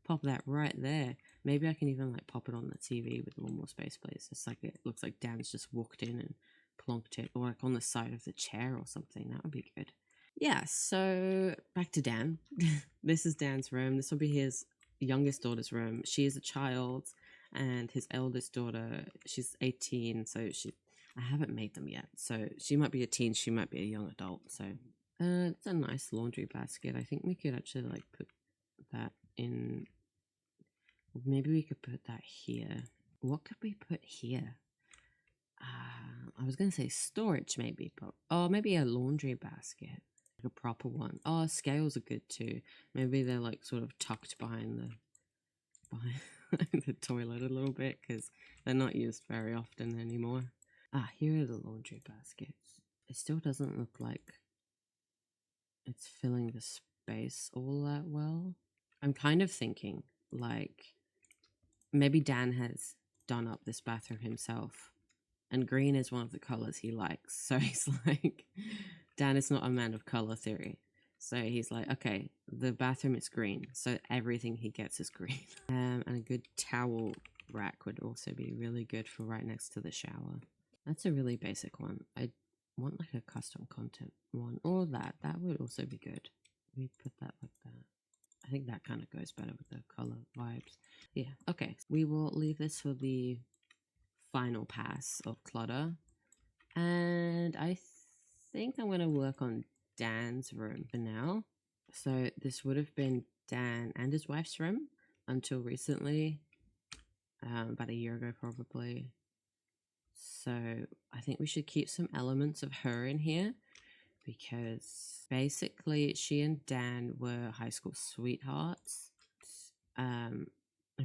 Pop that right there. Maybe I can even like pop it on the TV with one more space, please. It's like it looks like Dan's just walked in and plonked it, or like on the side of the chair or something. That would be good. Yeah, so back to Dan. This is Dan's room. This will be his youngest daughter's room. She is a child, and his eldest daughter, she's 18, so I haven't made them yet. So she might be a teen, she might be a young adult. So it's a nice laundry basket. I think we could actually like put that in. Maybe we could put that here. What could we put here? I was gonna say storage maybe, but maybe a laundry basket, like a proper one. Oh, scales are good too. Maybe they're like sort of tucked behind the toilet a little bit because they're not used very often anymore. Here are the laundry baskets. It still doesn't look like it's filling the space all that well. I'm kind of thinking like maybe Dan has done up this bathroom himself, and green is one of the colors he likes. So he's like, Dan is not a man of color theory. So he's like, okay, the bathroom is green, so everything he gets is green. And a good towel rack would also be really good for right next to the shower. That's a really basic one. I want like a custom content one, or that would also be good. We put that like that. I think that kind of goes better with the color vibes. Yeah, okay. We will leave this for the final pass of clutter. And I think I'm going to work on Dan's room for now. So this would have been Dan and his wife's room until recently, about a year ago probably. So I think we should keep some elements of her in here because basically she and Dan were high school sweethearts. I'm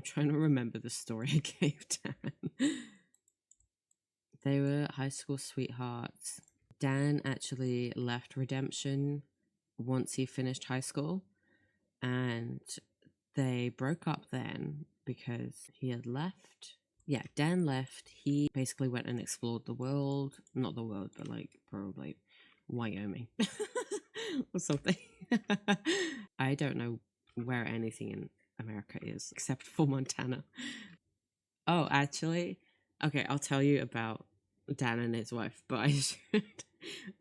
trying to remember the story I gave Dan. They were high school sweethearts. Dan actually left Redemption once he finished high school, and they broke up then because he had left. Yeah, Dan left. He basically went and explored the world. Not the world, but like probably Wyoming. or something. I don't know where anything in America is except for Montana. Oh, actually, okay, I'll tell you about Dan and his wife, but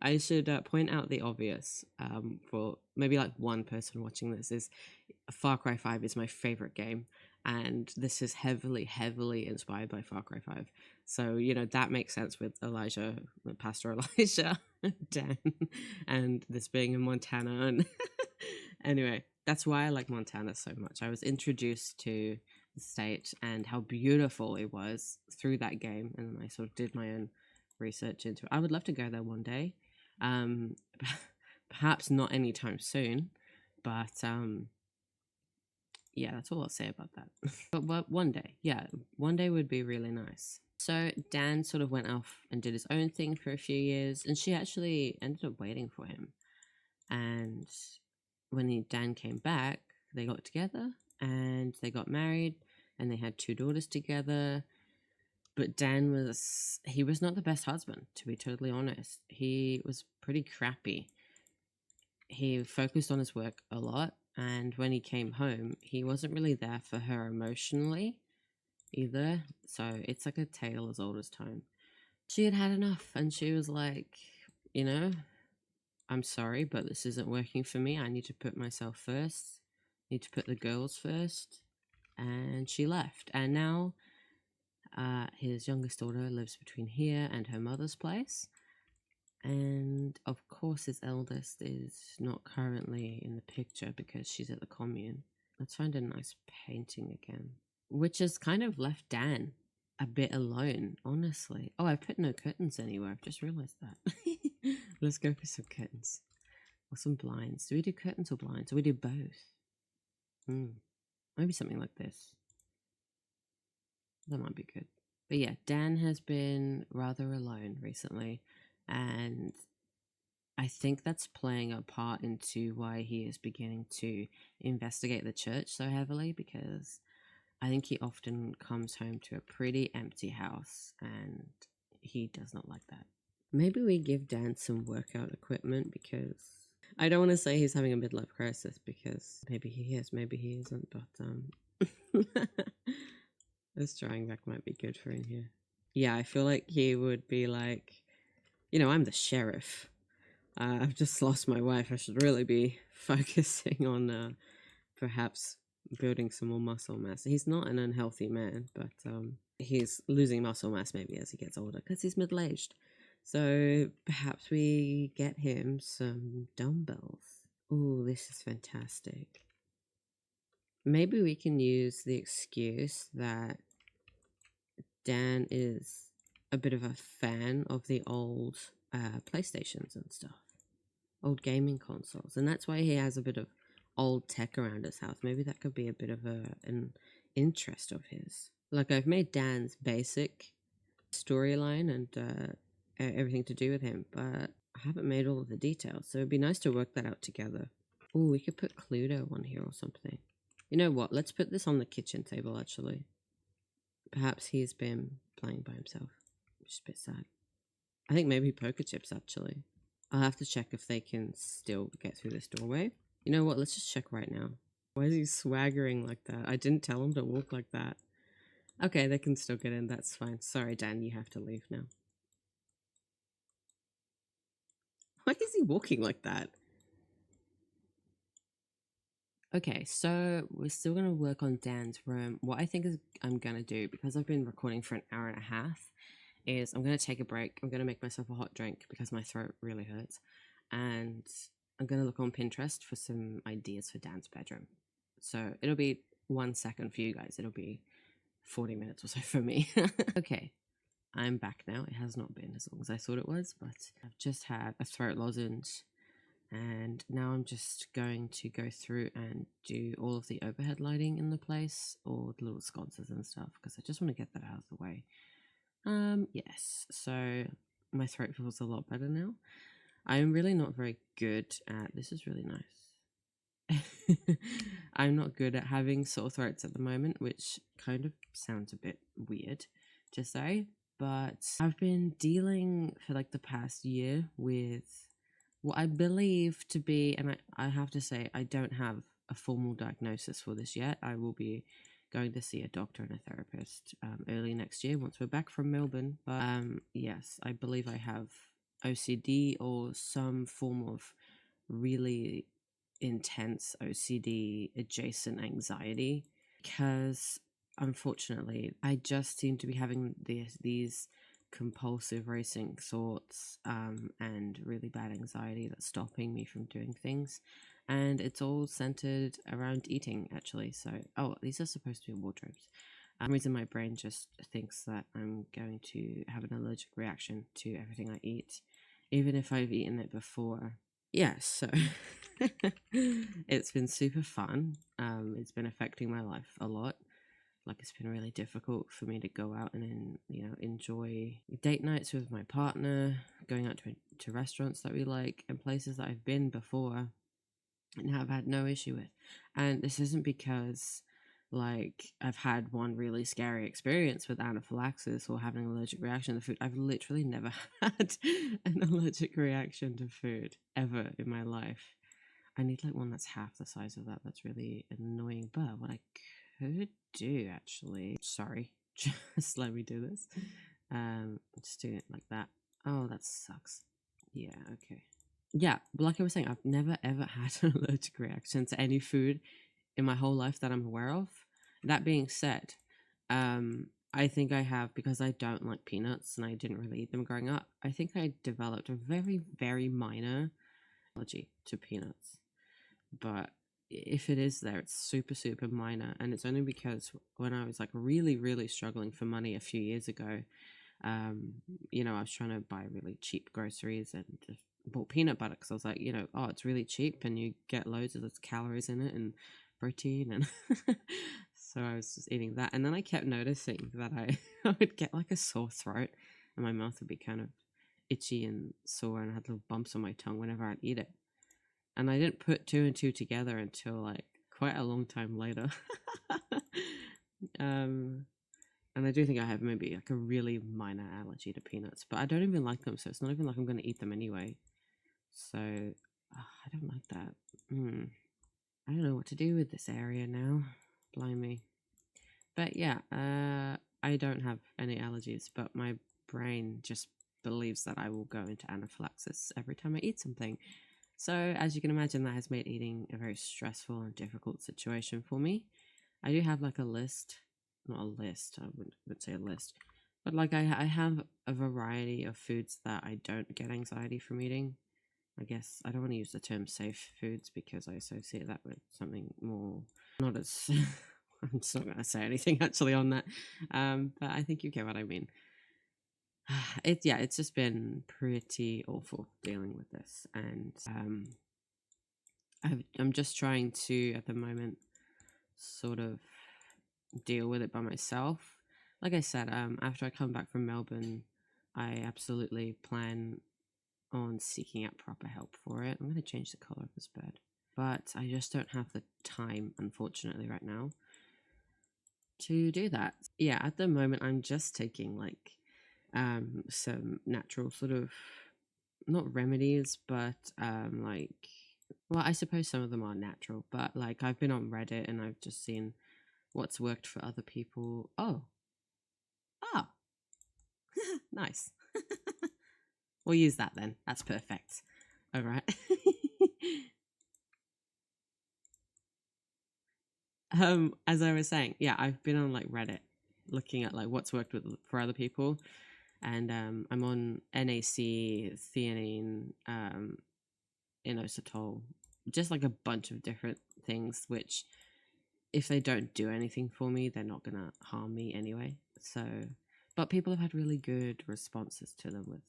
I should point out the obvious. For maybe like one person watching this is Far Cry 5 is my favorite game, and this is heavily, heavily inspired by Far Cry 5. So, that makes sense with Elijah, Pastor Elijah, Dan, and this being in Montana. And anyway, that's why I like Montana so much. I was introduced to the state and how beautiful it was through that game, and I sort of did my own research into it. I would love to go there one day. Um, perhaps not anytime soon, but yeah, that's all I'll say about that. But one day, yeah, one day would be really nice. So Dan sort of went off and did his own thing for a few years, and she actually ended up waiting for him. And when Dan came back, they got together and they got married, and they had 2 daughters together. But he was not the best husband, to be totally honest. He was pretty crappy. He focused on his work a lot, and when he came home, he wasn't really there for her emotionally either. So it's like a tale as old as time. She had had enough, and she was like, I'm sorry, but this isn't working for me. I need to put myself first. I need to put the girls first. And she left. And now his youngest daughter lives between here and her mother's place. And of course, his eldest is not currently in the picture because she's at the commune. Let's find a nice painting again, which has kind of left Dan a bit alone, honestly. Oh, I've put no curtains anywhere. I've just realized that. Let's go for some curtains or some blinds. Do we do curtains or blinds? Or we do both? Maybe something like this. That might be good. But yeah, Dan has been rather alone recently, and I think that's playing a part into why he is beginning to investigate the church so heavily, because I think he often comes home to a pretty empty house, and he does not like that. Maybe we give Dan some workout equipment, because I don't want to say he's having a midlife crisis, because maybe he is, maybe he isn't, but this drawing back might be good for him here. Yeah, I feel like he would be like, I'm the sheriff. I've just lost my wife. I should really be focusing on perhaps building some more muscle mass. He's not an unhealthy man, but he's losing muscle mass maybe as he gets older because he's middle-aged. So perhaps we get him some dumbbells. Oh, this is fantastic. Maybe we can use the excuse that Dan is a bit of a fan of the old PlayStations and stuff, old gaming consoles, and that's why he has a bit of old tech around his house. Maybe that could be a bit of an interest of his. Like, I've made Dan's basic storyline and everything to do with him, but I haven't made all of the details, so it'd be nice to work that out together. Oh, we could put Cluedo on here or something. You know what? Let's put this on the kitchen table, actually. Perhaps he's been playing by himself. Just a bit sad. I think maybe poker chips, actually. I'll have to check if they can still get through this doorway. You know what? Let's just check right now. Why is he swaggering like that? I didn't tell him to walk like that. Okay, they can still get in. That's fine. Sorry, Dan, you have to leave now. Why is he walking like that? Okay, so we're still going to work on Dan's room. What I think is I'm going to do, because I've been recording for an hour and a half, is I'm going to take a break. I'm going to make myself a hot drink because my throat really hurts. And I'm going to look on Pinterest for some ideas for Dan's bedroom. So it'll be 1 second for you guys. It'll be 40 minutes or so for me. Okay, I'm back now. It has not been as long as I thought it was, but I've just had a throat lozenge. And now I'm just going to go through and do all of the overhead lighting in the place, or the little sconces and stuff, because I just want to get that out of the way. Yes, so my throat feels a lot better now. I'm really not very good at, this is really nice. I'm not good at having sore throats at the moment, which kind of sounds a bit weird to say, but I've been dealing for like the past year with what I believe to be, and I have to say, I don't have a formal diagnosis for this yet. I will be going to see a doctor and a therapist early next year once we're back from Melbourne. But yes, I believe I have OCD or some form of really intense OCD adjacent anxiety because unfortunately I just seem to be having these compulsive racing thoughts and really bad anxiety that's stopping me from doing things, and it's all centered around eating actually. So these are supposed to be wardrobes. Reason my brain just thinks that I'm going to have an allergic reaction to everything I eat, even if I've eaten it before. Yeah, so it's been super fun. It's been affecting my life a lot. Like it's been really difficult for me to go out and enjoy date nights with my partner, going out to restaurants that we like and places that I've been before and have had no issue with. And this isn't because like I've had one really scary experience with anaphylaxis or having an allergic reaction to food. I've literally never had an allergic reaction to food ever in my life. I need like one that's half the size of that. That's really annoying. But what I could do actually, sorry, just let me do this. Just doing it like that. Oh, that sucks. Yeah, okay. Yeah, but like I was saying, I've never ever had an allergic reaction to any food in my whole life that I'm aware of. That being said, I think I have, because I don't like peanuts and I didn't really eat them growing up. I think I developed a very, very minor allergy to peanuts. But if it is there, it's super, super minor. And it's only because when I was like really, really struggling for money a few years ago, um, I was trying to buy really cheap groceries and just bought peanut butter because I was like, it's really cheap and you get loads of those calories in it and protein. And so I was just eating that. And then I kept noticing that I would get like a sore throat and my mouth would be kind of itchy and sore and I had little bumps on my tongue whenever I'd eat it. And I didn't put two and two together until like quite a long time later. um, and I do think I have maybe like a really minor allergy to peanuts, but I don't even like them, so it's not even like I'm going to eat them anyway. So I don't like that. I don't know what to do with this area now. Blimey. But yeah, I don't have any allergies, but my brain just believes that I will go into anaphylaxis every time I eat something. So, as you can imagine, that has made eating a very stressful and difficult situation for me. I do have like a list, not a list, I would say a list, but like I have a variety of foods that I don't get anxiety from eating. I guess I don't want to use the term safe foods because I associate that with something more, not as, I'm just not going to say anything actually on that. But I think you get what I mean. It's just been pretty awful dealing with this, and I'm just trying to at the moment sort of deal with it by myself. Like I said, after I come back from Melbourne, I absolutely plan on seeking out proper help for it. I'm going to change the color of this bed, but I just don't have the time, unfortunately, right now to do that. Yeah, at the moment, I'm just taking like some natural sort of, not remedies, but like, well, I suppose some of them are natural, but like I've been on Reddit and I've just seen what's worked for other people. Oh, nice. We'll use that then. That's perfect. All right. As I was saying, yeah, I've been on like Reddit looking at like what's worked for other people, and I'm on NAC, theanine, inositol, just like a bunch of different things, which if they don't do anything for me, they're not gonna harm me anyway. So, but people have had really good responses to them with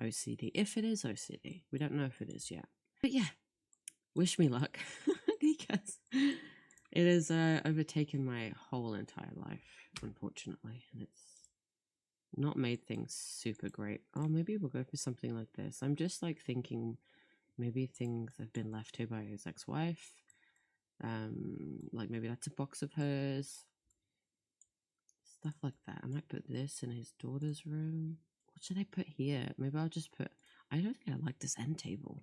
OCD. If it is OCD, we don't know if it is yet. But yeah, wish me luck because it has overtaken my whole entire life, unfortunately, and it's not made things super great. Oh, maybe we'll go for something like this. I'm just like thinking maybe things have been left here by his ex-wife. Like maybe that's a box of hers. Stuff like that. I might put this in his daughter's room. What should I put here? Maybe I'll just put, I don't think I like this end table.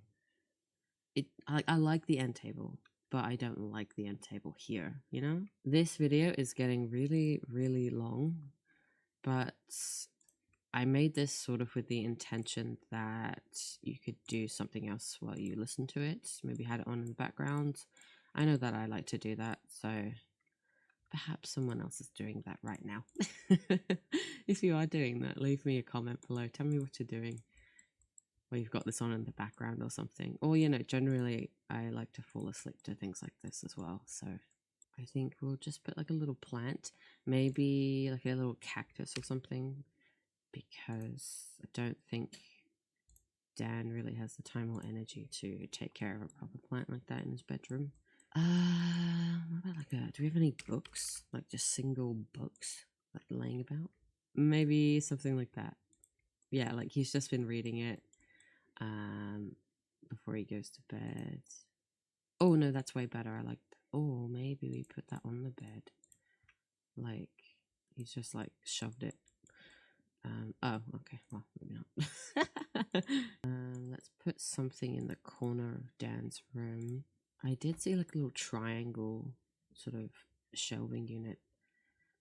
I like the end table, but I don't like the end table here, you know? This video is getting really, really long, but I made this sort of with the intention that you could do something else while you listen to it. Maybe had it on in the background. I know that I like to do that, so perhaps someone else is doing that right now. If you are doing that, leave me a comment below. Tell me what you're doing. Or you've got this on in the background or something. Or, you know, generally I like to fall asleep to things like this as well. So I think we'll just put like a little plant, maybe like a little cactus or something, because I don't think Dan really has the time or energy to take care of a proper plant like that in his bedroom. What about like do we have any books? Like just single books like laying about? Maybe something like that. Yeah, like he's just been reading it before he goes to bed. Oh no, that's way better. I like oh, maybe we put that on the bed. Like he's just like shoved it. Oh, okay, well, maybe not. Let's put something in the corner of Dan's room. I did see like a little triangle sort of shelving unit.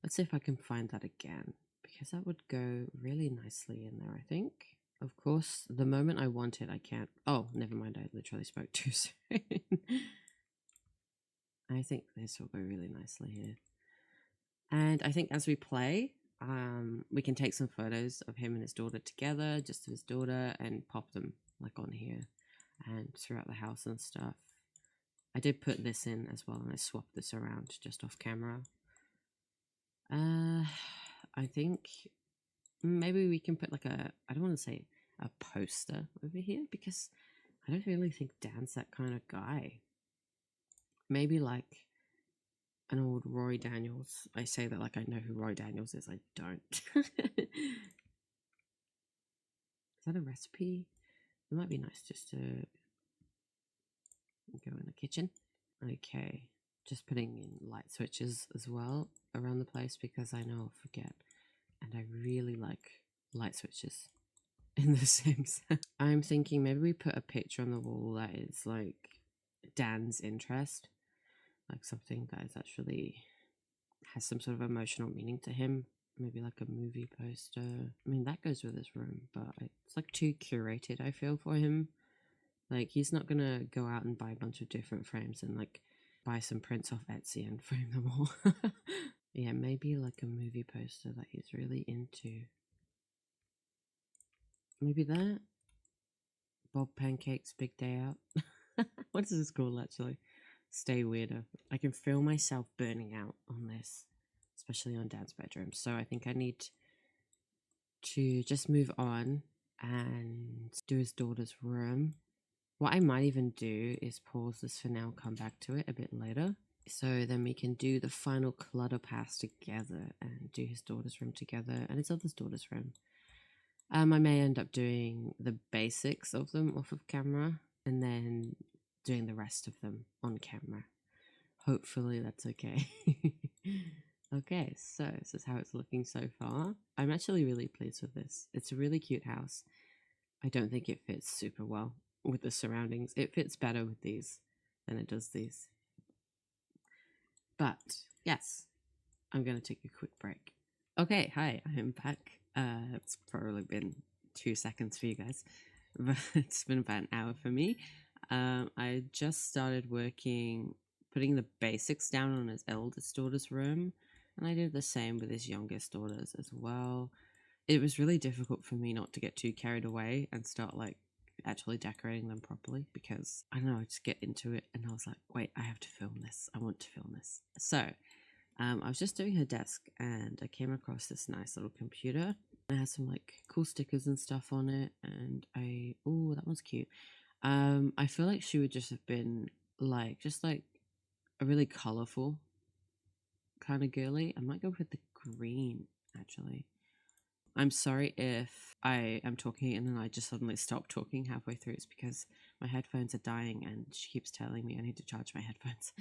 Let's see if I can find that again, because that would go really nicely in there, I think. Of course, the moment I want it, I can't. Oh, never mind. I literally spoke too soon. I think this will go really nicely here. And I think as we play, we can take some photos of him and his daughter together, just his daughter, and pop them like on here and throughout the house and stuff. I did put this in as well, and I swapped this around just off camera. I think maybe we can put like a, I don't want to say a poster over here, because I don't really think Dan's that kind of guy. Maybe like an old Roy Daniels. I say that like I know who Roy Daniels is. I don't. Is that a recipe? It might be nice just to go in the kitchen. Okay, just putting in light switches as well around the place, because I know I'll forget, and I really like light switches in The Sims. I'm thinking maybe we put a picture on the wall that is like Dan's interest, like something that is actually has some sort of emotional meaning to him. Maybe like a movie poster. I mean, that goes with his room, but it's like too curated, I feel, for him. Like, he's not gonna go out and buy a bunch of different frames and like buy some prints off Etsy and frame them all. Yeah, maybe like a movie poster that he's really into. Maybe that. Bob Pancake's Big Day Out. What is this called, actually? Stay Weirder. I can feel myself burning out on this, especially on Dad's bedroom. So I think I need to just move on and do his daughter's room. What I might even do is pause this for now, come back to it a bit later. So then we can do the final clutter pass together and do his daughter's room together and his other daughter's room. I may end up doing the basics of them off of camera and then doing the rest of them on camera. Hopefully that's okay. Okay, so this is how it's looking so far. I'm actually really pleased with this. It's a really cute house. I don't think it fits super well with the surroundings. It fits better with these than it does these. But yes, I'm going to take a quick break. Okay, hi, I'm back. It's probably been 2 seconds for you guys, but it's been about an hour for me. I just started working, putting the basics down on his eldest daughter's room, and I did the same with his youngest daughters as well. It was really difficult for me not to get too carried away and start like actually decorating them properly, because I don't know, I just get into it and I was like, wait, I have to film this. I want to film this. So I was just doing her desk and I came across this nice little computer. It has some like cool stickers and stuff on it, and oh, that one's cute. I feel like she would just have been like just like a really colorful kind of girly. I might go with the green actually. I'm sorry if I am talking and then I just suddenly stop talking halfway through. It's because my headphones are dying and she keeps telling me I need to charge my headphones.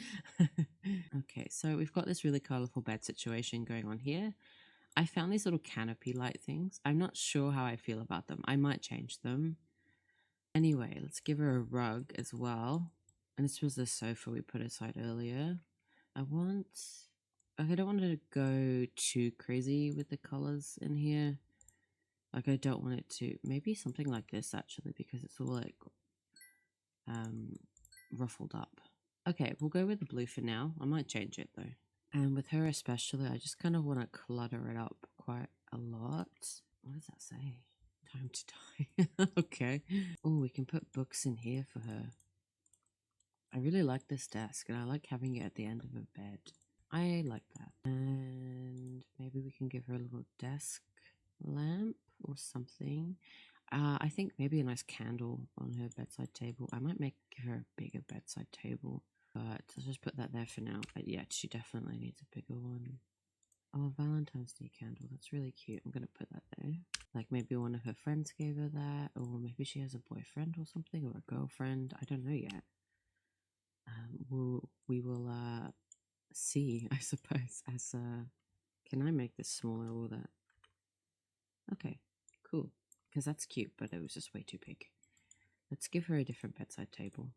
Okay, so we've got this really colorful bed situation going on here. I found these little canopy light things. I'm not sure how I feel about them. I might change them. Anyway, let's give her a rug as well. And this was the sofa we put aside earlier. I don't want to go too crazy with the colors in here. Like, I don't want it to, maybe something like this actually, because it's all like ruffled up. Okay, we'll go with the blue for now. I might change it though. And with her especially, I just kind of want to clutter it up quite a lot. What does that say? Time to die. Okay. Oh, we can put books in here for her. I really like this desk, and I like having it at the end of a bed. I like that. And maybe we can give her a little desk lamp or something. I think maybe a nice candle on her bedside table. I might give her a bigger bedside table, but I'll just put that there for now. But yeah, she definitely needs a bigger one. Oh, a Valentine's Day candle. That's really cute. I'm gonna put that there. Like maybe one of her friends gave her that, or maybe she has a boyfriend or something, or a girlfriend. I don't know yet. We will see, I suppose. As can I make this smaller or that? Okay, cool. Because that's cute, but it was just way too big. Let's give her a different bedside table.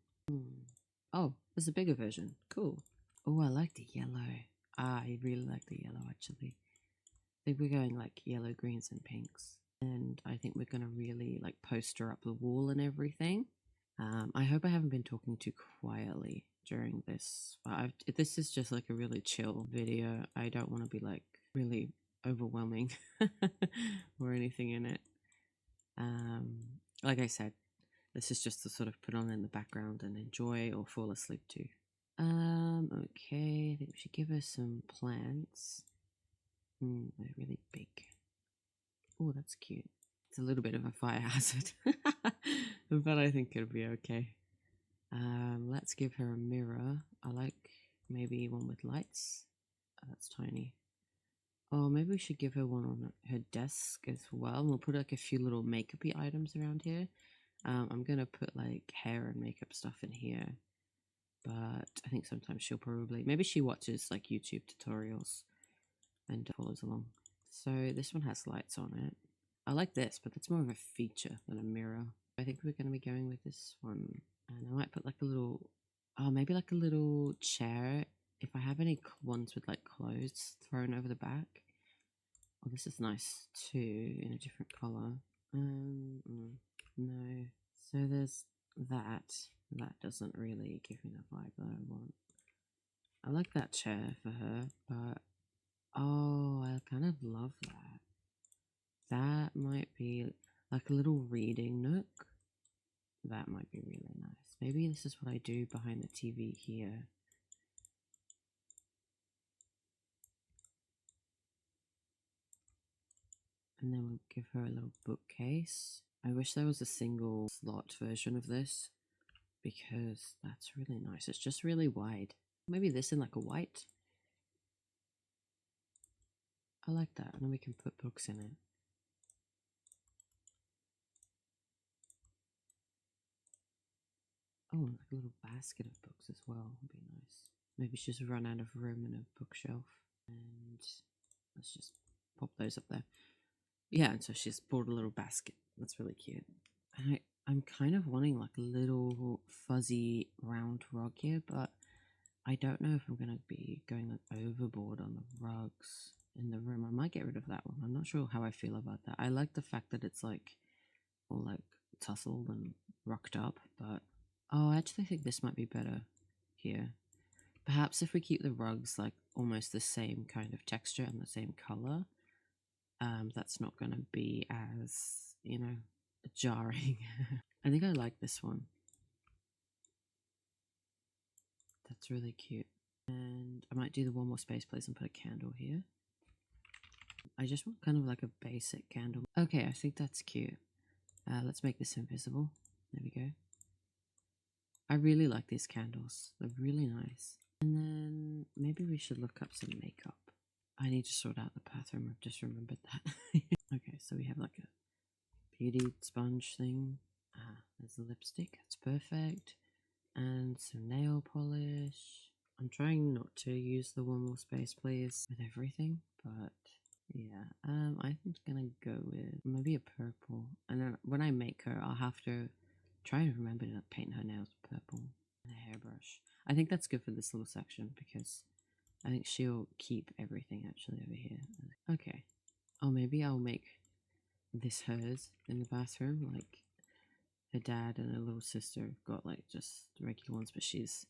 Oh, there's a bigger version. Cool. Oh, I like the yellow. I really like the yellow actually. I think we're going like yellow, greens, and pinks. And I think we're gonna really like poster up the wall and everything. I hope I haven't been talking too quietly during this. This is just like a really chill video. I don't want to be like really overwhelming or anything in it. Like I said, this is just to sort of put on in the background and enjoy or fall asleep to. Okay, I think we should give her some plants. They're really big. Oh, that's cute. It's a little bit of a fire hazard, but I think it'll be okay. Let's give her a mirror. I like maybe one with lights. Oh, that's tiny. Oh, maybe we should give her one on her desk as well. We'll put like a few little makeup-y items around here. I'm gonna put like hair and makeup stuff in here, but I think sometimes she'll probably, maybe she watches like YouTube tutorials and follows along. So this one has lights on it. I like this, but that's more of a feature than a mirror. I think we're gonna be going with this one. And I might put like a little, maybe like a little chair. If I have any ones with like clothes thrown over the back. Oh, this is nice too, in a different color. No. So there's that. That doesn't really give me the vibe that I want. I like that chair for her, but oh, I kind of love that. That might be like a little reading nook. That might be really nice. Maybe this is what I do behind the TV here. And then we'll give her a little bookcase. I wish there was a single slot version of this, because that's really nice. It's just really wide. Maybe this in like a white. I like that. And then we can put books in it. Oh, like a little basket of books as well would be nice. Maybe she's run out of room in a bookshelf. And let's just pop those up there. Yeah, and so she's bought a little basket. That's really cute. And I'm kind of wanting like a little fuzzy round rug here, but I don't know if I'm going to be going like overboard on the rugs in the room. I might get rid of that one. I'm not sure how I feel about that. I like the fact that it's like all like tussled and rocked up, but oh, I actually think this might be better here. Perhaps if we keep the rugs like almost the same kind of texture and the same color, that's not going to be as, jarring. I think I like this one. That's really cute. And I might do the one more space place and put a candle here. I just want kind of like a basic candle. Okay, I think that's cute. Let's make this invisible. There we go. I really like these candles. They're really nice. And then maybe we should look up some makeup. I need to sort out the bathroom. I've just remembered that. Okay, so we have like a beauty sponge thing. There's the lipstick. That's perfect. And some nail polish. I'm trying not to use the one more space please with everything, but yeah, I think it's gonna go with maybe a purple. And then when I make her, I'll have to Try to remember to paint her nails purple. And a hairbrush. I think that's good for this little section because I think she'll keep everything actually over here. Okay. Oh, maybe I'll make this hers in the bathroom. Like her dad and her little sister have got like just regular ones, but she's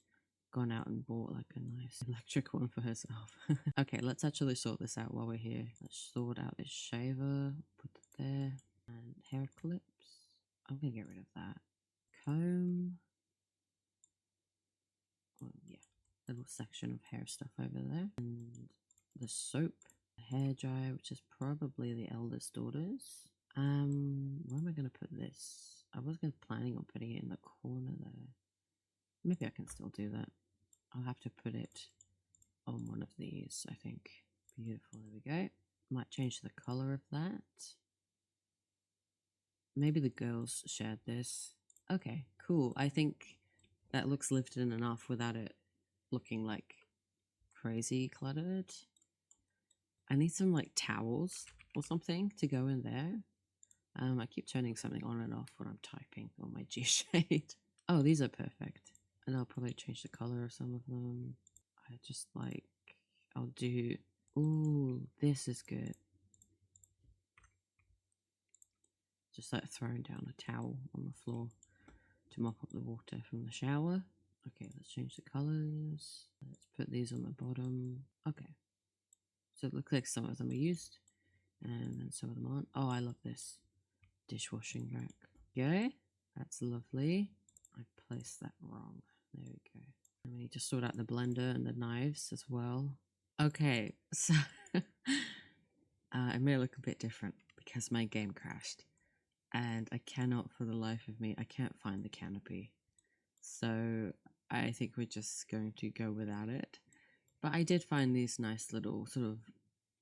gone out and bought like a nice electric one for herself. Okay, let's actually sort this out while we're here. Let's sort out this shaver, put it there, and hair clips. I'm gonna get rid of that. Comb. Well, yeah, little section of hair stuff over there. And the soap, the hair dryer, which is probably the eldest daughter's. Where am I gonna put this? I was planning on putting it in the corner there. Maybe I can still do that. I'll have to put it on one of these, I think. Beautiful, there we go. Might change the color of that. Maybe the girls shared this. Okay, cool. I think that looks lived in enough without it looking like crazy cluttered. I need some like towels or something to go in there. I keep turning something on and off when I'm typing on my G Shade. Oh, these are perfect. And I'll probably change the color of some of them. I just like, I'll do, ooh, this is good. Just like throwing down a towel on the floor to mop up the water from the shower. Okay, let's change the colors. Let's put these on the bottom. Okay. So it looks like some of them are used and then some of them aren't. Oh, I love this dishwashing rack. Okay, that's lovely. I placed that wrong. There we go. And we need to sort out the blender and the knives as well. Okay, so it may look a bit different because my game crashed and I cannot for the life of me, I can't find the canopy. So I think we're just going to go without it. But I did find these nice little sort of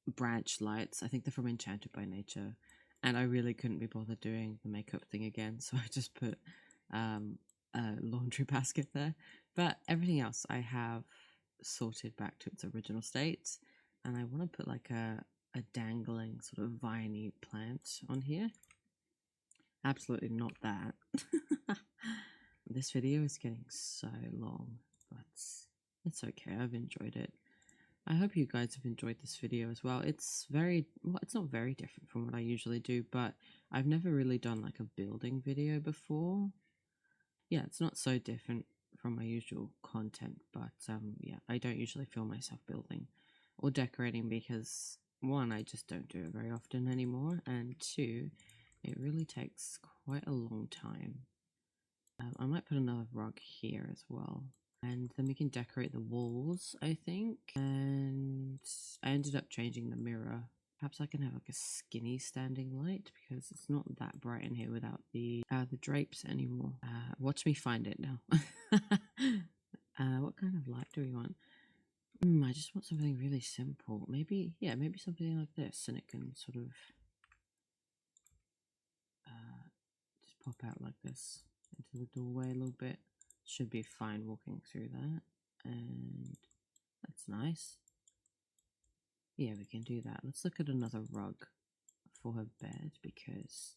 branch lights. I think they're from Enchanted by Nature. And I really couldn't be bothered doing the makeup thing again. So I just put a laundry basket there. But everything else I have sorted back to its original state. And I want to put like a dangling sort of viney plant on here. Absolutely not that. This video is getting so long, but it's okay. I've enjoyed it. I hope you guys have enjoyed this video as well. It's it's not very different from what I usually do, but I've never really done like a building video before. Yeah, it's not so different from my usual content, but yeah, I don't usually film myself building or decorating because one, I just don't do it very often anymore, and two, it really takes quite a long time. I might put another rug here as well. And then we can decorate the walls, I think. And I ended up changing the mirror. Perhaps I can have like a skinny standing light because it's not that bright in here without the drapes anymore. Watch me find it now. What kind of light do we want? I just want something really simple. Maybe, yeah, maybe something like this, and it can sort of just pop out like this into the doorway a little bit. Should be fine walking through that, and that's nice. Yeah, we can do that. Let's look at another rug for her bed because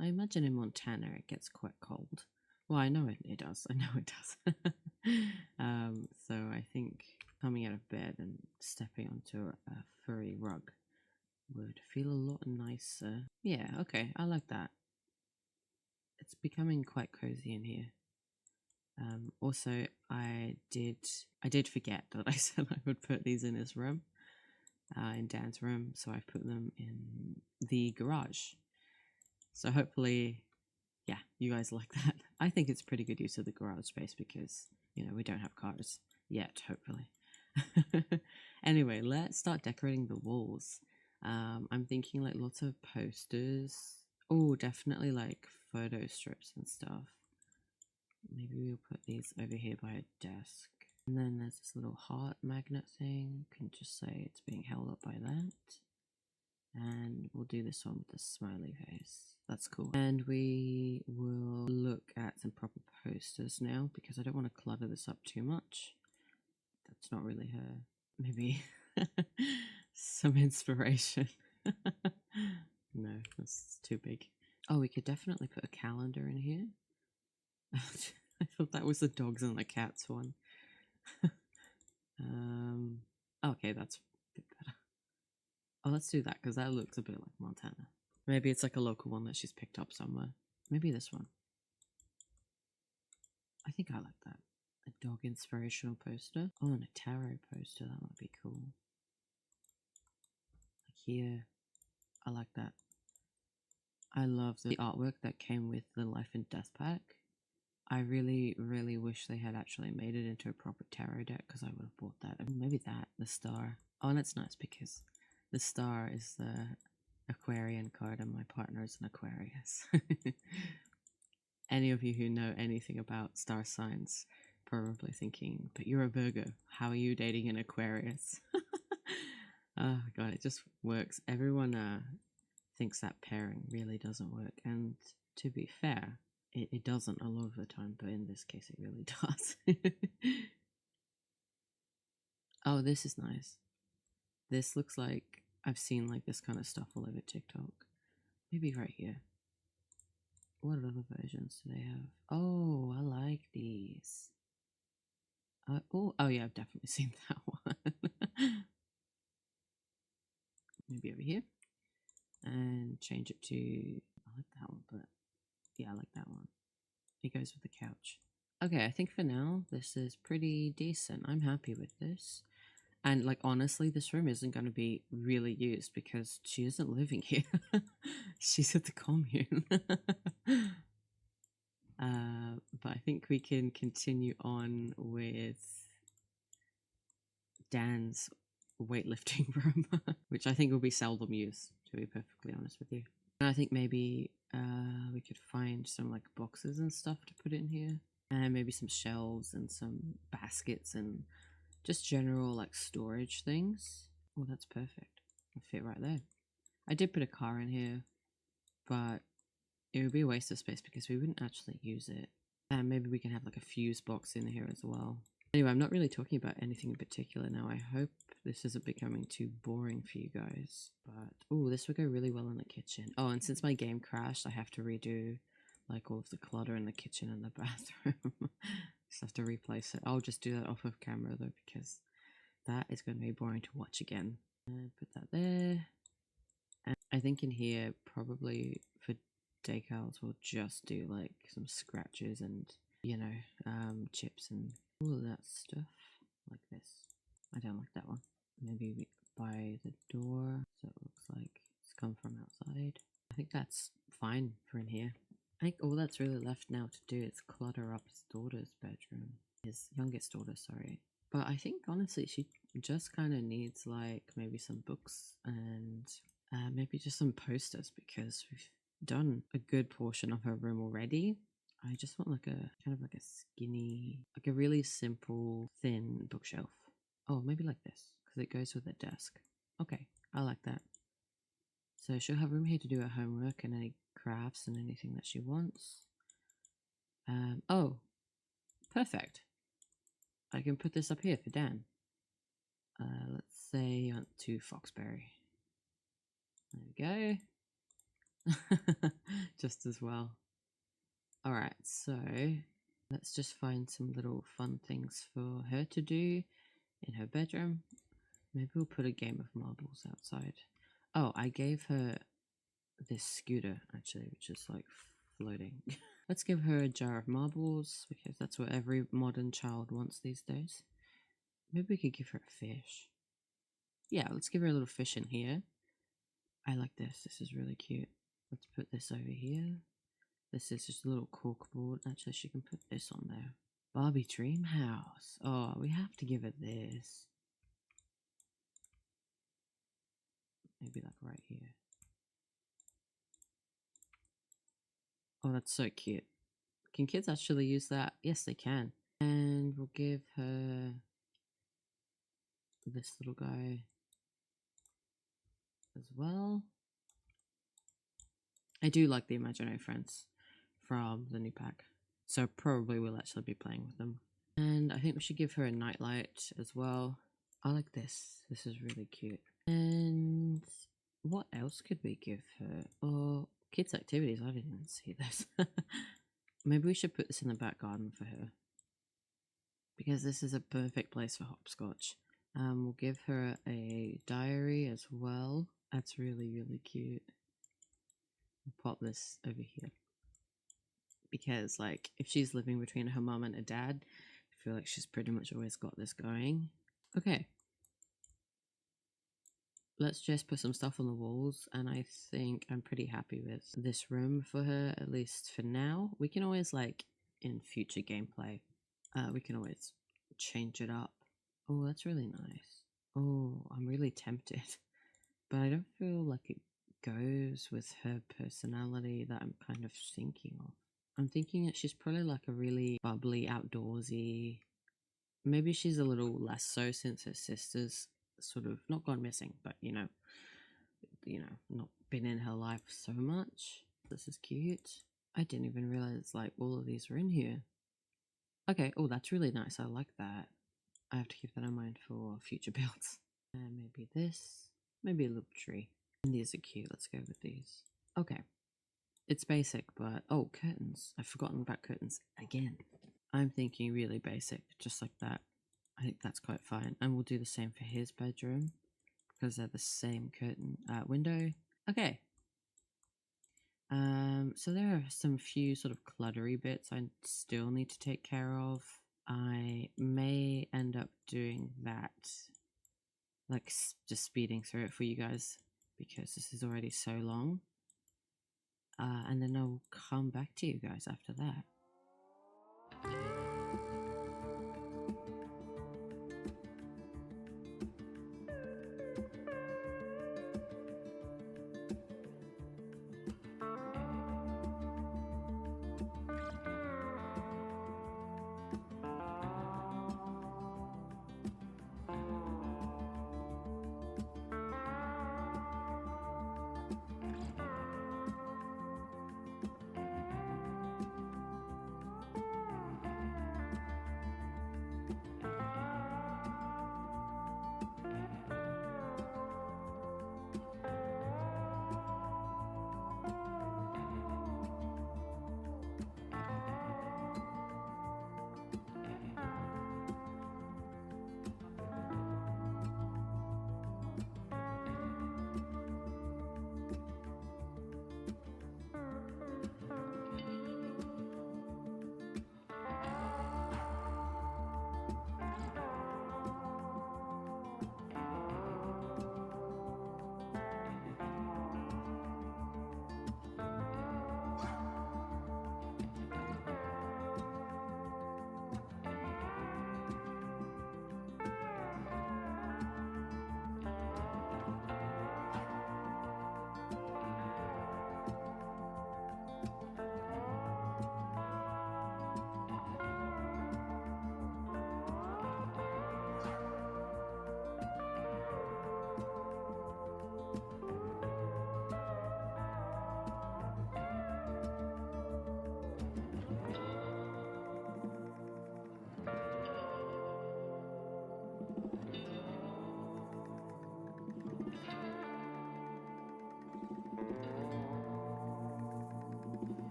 I imagine in Montana it gets quite cold. Well, I know it does. I know it does. So I think coming out of bed and stepping onto a furry rug would feel a lot nicer. Yeah, okay, I like that. It's becoming quite cozy in here. Also, I did forget that I said I would put these in his room, in Dan's room, so I put them in the garage. So hopefully, yeah, you guys like that. I think it's pretty good use of the garage space because, you know, we don't have cars yet, hopefully. Anyway, let's start decorating the walls. I'm thinking like lots of posters. Oh, definitely like photo strips and stuff. Maybe we'll put these over here by a desk. And then there's this little heart magnet thing. You can just say it's being held up by that. And we'll do this one with the smiley face. That's cool. And we will look at some proper posters now because I don't want to clutter this up too much. That's not really her. Maybe some inspiration. No, that's too big. Oh, we could definitely put a calendar in here. I thought that was the dogs and the cats one. Okay, that's a bit better. Oh, let's do that because that looks a bit like Montana. Maybe it's like a local one that she's picked up somewhere. Maybe this one. I think I like that. A dog inspirational poster. Oh, and a tarot poster. That might be cool. Like here. I like that. I love the artwork that came with the Life and Death pack. I really, really wish they had actually made it into a proper tarot deck because I would have bought that. Maybe that, the star. Oh, and it's nice because the star is the Aquarian card and my partner is an Aquarius. Any of you who know anything about star signs probably thinking, but you're a Virgo. How are you dating an Aquarius? Oh god, it just works. Everyone thinks that pairing really doesn't work, and to be fair, it doesn't a lot of the time, but in this case it really does. Oh, this is nice. This looks like I've seen like this kind of stuff all over TikTok. Maybe right here. What other versions do they have? Oh, I like these. Oh yeah, I've definitely seen that one. Maybe over here. And change it to, I like that one, but yeah, I like that one. It goes with the couch. Okay, I think for now, this is pretty decent. I'm happy with this. And like, honestly, this room isn't going to be really used because she isn't living here. She's at the commune. But I think we can continue on with Dan's weightlifting room, which I think will be seldom used, to be perfectly honest with you. And I think maybe we could find some like boxes and stuff to put in here, and maybe some shelves and some baskets and just general like storage things. Oh, that's perfect. It'll fit right there. I did put a car in here, but it would be a waste of space because we wouldn't actually use it. And maybe we can have like a fuse box in here as well. Anyway, I'm not really talking about anything in particular now. I hope this isn't becoming too boring for you guys. But, oh, this would go really well in the kitchen. Oh, and since my game crashed, I have to redo like all of the clutter in the kitchen and the bathroom. Just have to replace it. I'll just do that off of camera though, because that is going to be boring to watch again. And put that there. And I think in here, probably for decals, we'll just do like some scratches and, you know, chips and all of that stuff like this. I don't like that one. Maybe by the door, so it looks like it's come from outside. I think that's fine for in here. I think all that's really left now to do is clutter up his daughter's bedroom. His youngest daughter, sorry. But I think honestly she just kind of needs like maybe some books and maybe just some posters because we've done a good portion of her room already. I just want like a kind of like a skinny, like a really simple, thin bookshelf. Oh, maybe like this because it goes with the desk. Okay, I like that. So she'll have room here to do her homework and any crafts and anything that she wants. Oh, perfect. I can put this up here for Dan. Let's say to Foxberry. There we go. Just as well. Alright, so let's just find some little fun things for her to do in her bedroom. Maybe we'll put a game of marbles outside. Oh, I gave her this scooter actually, which is like floating. Let's give her a jar of marbles because that's what every modern child wants these days. Maybe we could give her a fish. Yeah, let's give her a little fish in here. I like this. This is really cute. Let's put this over here. This is just a little cork board. Actually, she can put this on there. Barbie Dream House. Oh, we have to give her this. Maybe like right here. Oh, that's so cute. Can kids actually use that? Yes, they can. And we'll give her this little guy as well. I do like the imaginary friends from the new pack, so probably we'll actually be playing with them. And I think we should give her a nightlight as well. I like this. This is really cute. And what else could we give her? Oh, kids' activities. I didn't even see this. Maybe we should put this in the back garden for her, because this is a perfect place for hopscotch. We'll give her a diary as well. That's really, really cute. We'll pop this over here, because like if she's living between her mom and her dad, I feel like she's pretty much always got this going. Okay, let's just put some stuff on the walls, and I think I'm pretty happy with this room for her, at least for now. We can always, like, in future gameplay, we can always change it up. Oh, that's really nice. Oh, I'm really tempted, but I don't feel like it goes with her personality that I'm kind of thinking of. I'm thinking that she's probably like a really bubbly, outdoorsy. Maybe she's a little less so since her sister's sort of not gone missing, but not been in her life so much. This is cute. I didn't even realize like all of these were in here. Okay, oh, that's really nice. I like that. I have to keep that in mind for future builds. And maybe this, maybe a little tree. And these are cute. Let's go with these. Okay. It's basic, but oh, curtains. I've forgotten about curtains again. I'm thinking really basic, just like that. I think that's quite fine. And we'll do the same for his bedroom, because they're the same curtain window. Okay. So there are some few sort of cluttery bits I still need to take care of. I may end up doing that, like just speeding through it for you guys, because this is already so long. And then I'll come back to you guys after that.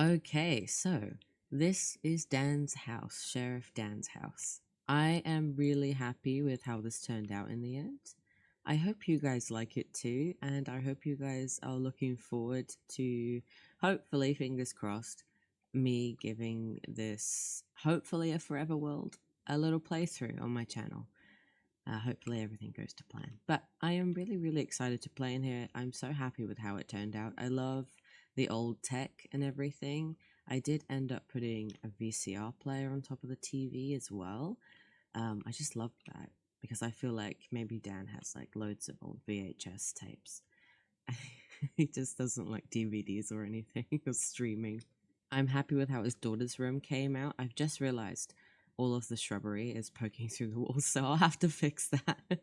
Okay, so this is Dan's house, Sheriff Dan's house. I am really happy with how this turned out in the end. I hope you guys like it too, and I hope you guys are looking forward to, hopefully, fingers crossed, me giving this, hopefully a forever world, a little playthrough on my channel. Hopefully everything goes to plan. But I am really, really excited to play in here. I'm so happy with how it turned out. I love the old tech and everything. I did end up putting a VCR player on top of the TV as well. I just love that because I feel like maybe Dan has like loads of old VHS tapes. He just doesn't like DVDs or anything or streaming. I'm happy with how his daughter's room came out. I've just realized all of the shrubbery is poking through the walls, so I'll have to fix that.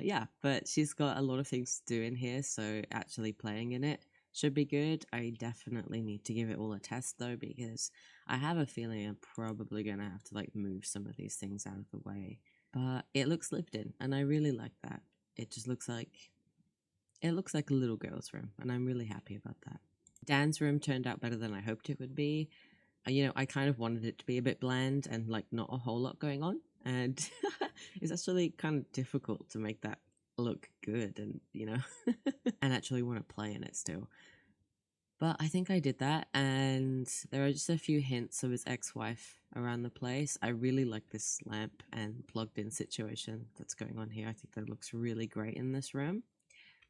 Yeah, but she's got a lot of things to do in here, so actually playing in it should be good. I definitely need to give it all a test though, because I have a feeling I'm probably gonna have to like move some of these things out of the way. But it looks lived in, and I really like that. It just looks like a little girl's room, and I'm really happy about that. Dan's room turned out better than I hoped it would be. You know, I kind of wanted it to be a bit bland and like not a whole lot going on, and it's actually kind of difficult to make that look good and, you know, and actually want to play in it still. But I think I did that, and there are just a few hints of his ex-wife around the place. I really like this lamp and plugged in situation that's going on here. I think that looks really great in this room.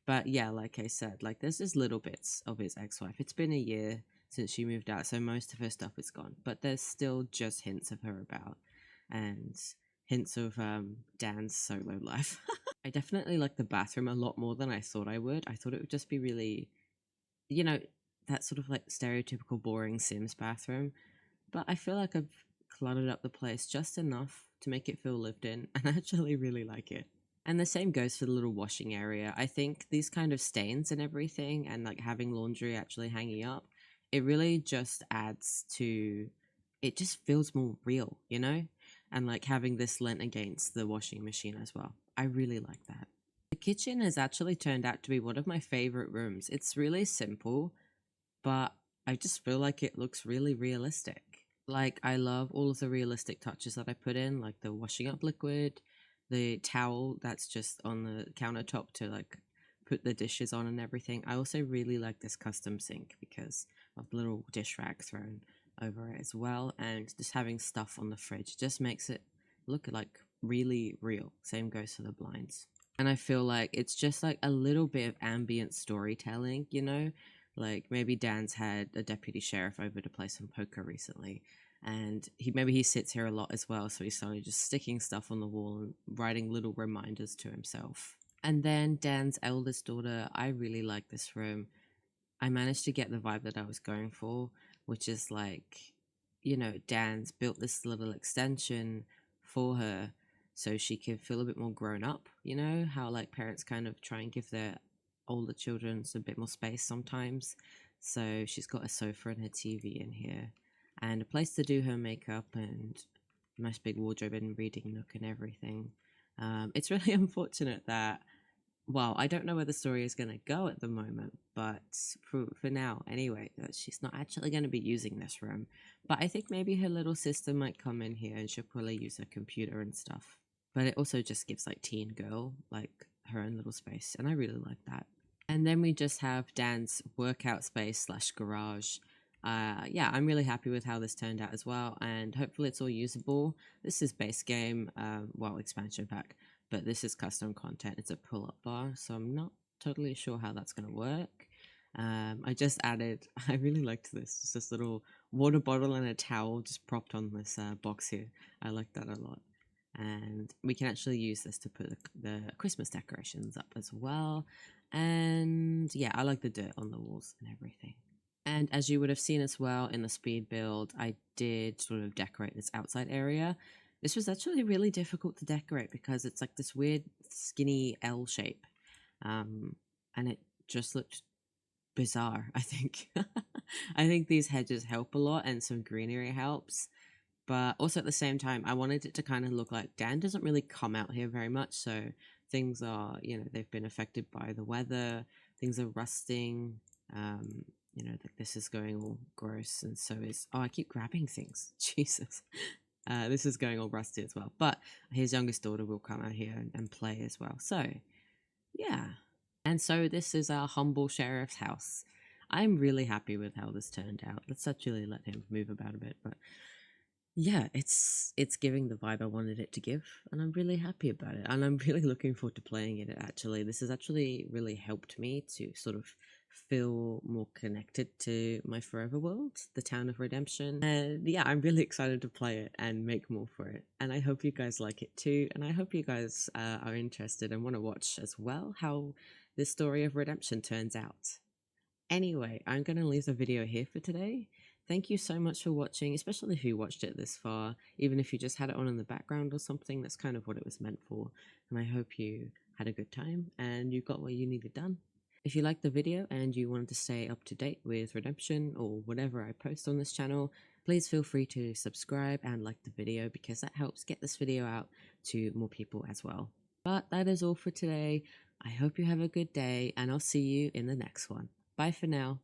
But yeah, like I said, like there's just little bits of his ex-wife. It's been a year since she moved out, so most of her stuff is gone. But there's still just hints of her about, and hints of Dan's solo life. I definitely like the bathroom a lot more than I thought I would. I thought it would just be really, you know, that sort of like stereotypical boring Sims bathroom. But I feel like I've cluttered up the place just enough to make it feel lived in, and I actually really like it. And the same goes for the little washing area. I think these kind of stains and everything, and like having laundry actually hanging up, it really just adds to, it just feels more real, you know? And like having this lent against the washing machine as well. I really like that. The kitchen has actually turned out to be one of my favorite rooms. It's really simple, but I just feel like it looks really realistic. Like, I love all of the realistic touches that I put in, like the washing up liquid, the towel that's just on the countertop to like put the dishes on and everything. I also really like this custom sink because of the little dish rack thrown over it as well, and just having stuff on the fridge just makes it look like really real. Same goes for the blinds. And I feel like it's just like a little bit of ambient storytelling, you know? Like maybe Dan's had a deputy sheriff over to play some poker recently, and he sits here a lot as well, so he started just sticking stuff on the wall and writing little reminders to himself. And then Dan's eldest daughter, I really like this room. I managed to get the vibe that I was going for, which is like, you know, Dan's built this little extension for her so she can feel a bit more grown up, you know, how like parents kind of try and give their older children a bit more space sometimes. So she's got a sofa and her TV in here, and a place to do her makeup, and a nice big wardrobe and reading nook and everything. It's really unfortunate that, well, I don't know where the story is going to go at the moment, but for now, anyway, that she's not actually going to be using this room. But I think maybe her little sister might come in here and she'll probably use her computer and stuff. But it also just gives like teen girl, like her own little space, and I really like that. And then we just have Dan's workout space slash garage. Yeah, I'm really happy with how this turned out as well, and hopefully it's all usable. This is base game, well, expansion pack, but this is custom content. It's a pull-up bar, so I'm not totally sure how that's going to work. I just added, I really liked this, just this little water bottle and a towel just propped on this box here. I like that a lot. And we can actually use this to put the Christmas decorations up as well. And yeah, I like the dirt on the walls and everything. And as you would have seen as well in the speed build, I did sort of decorate this outside area. This was actually really difficult to decorate because it's like this weird skinny L shape. And it just looked bizarre, I think. I think these hedges help a lot and some greenery helps. But also at the same time, I wanted it to kind of look like Dan doesn't really come out here very much. So things are, you know, they've been affected by the weather. Things are rusting. Like this is going all gross, and so is, oh, I keep grabbing things. Jesus. This is going all rusty as well. But his youngest daughter will come out here and play as well. So, yeah. And so this is our humble sheriff's house. I'm really happy with how this turned out. Let's actually let him move about a bit, but yeah, it's giving the vibe I wanted it to give, and I'm really happy about it. And I'm really looking forward to playing it actually. This has actually really helped me to sort of feel more connected to my forever world, the town of redemption. And yeah, I'm really excited to play it and make more for it. And I hope you guys like it too. And I hope you guys are interested and want to watch as well how this story of redemption turns out. Anyway, I'm going to leave the video here for today. Thank you so much for watching, especially if you watched it this far. Even if you just had it on in the background or something, that's kind of what it was meant for. And I hope you had a good time and you got what you needed done. If you liked the video and you wanted to stay up to date with Redemption or whatever I post on this channel, please feel free to subscribe and like the video because that helps get this video out to more people as well. But that is all for today. I hope you have a good day and I'll see you in the next one. Bye for now.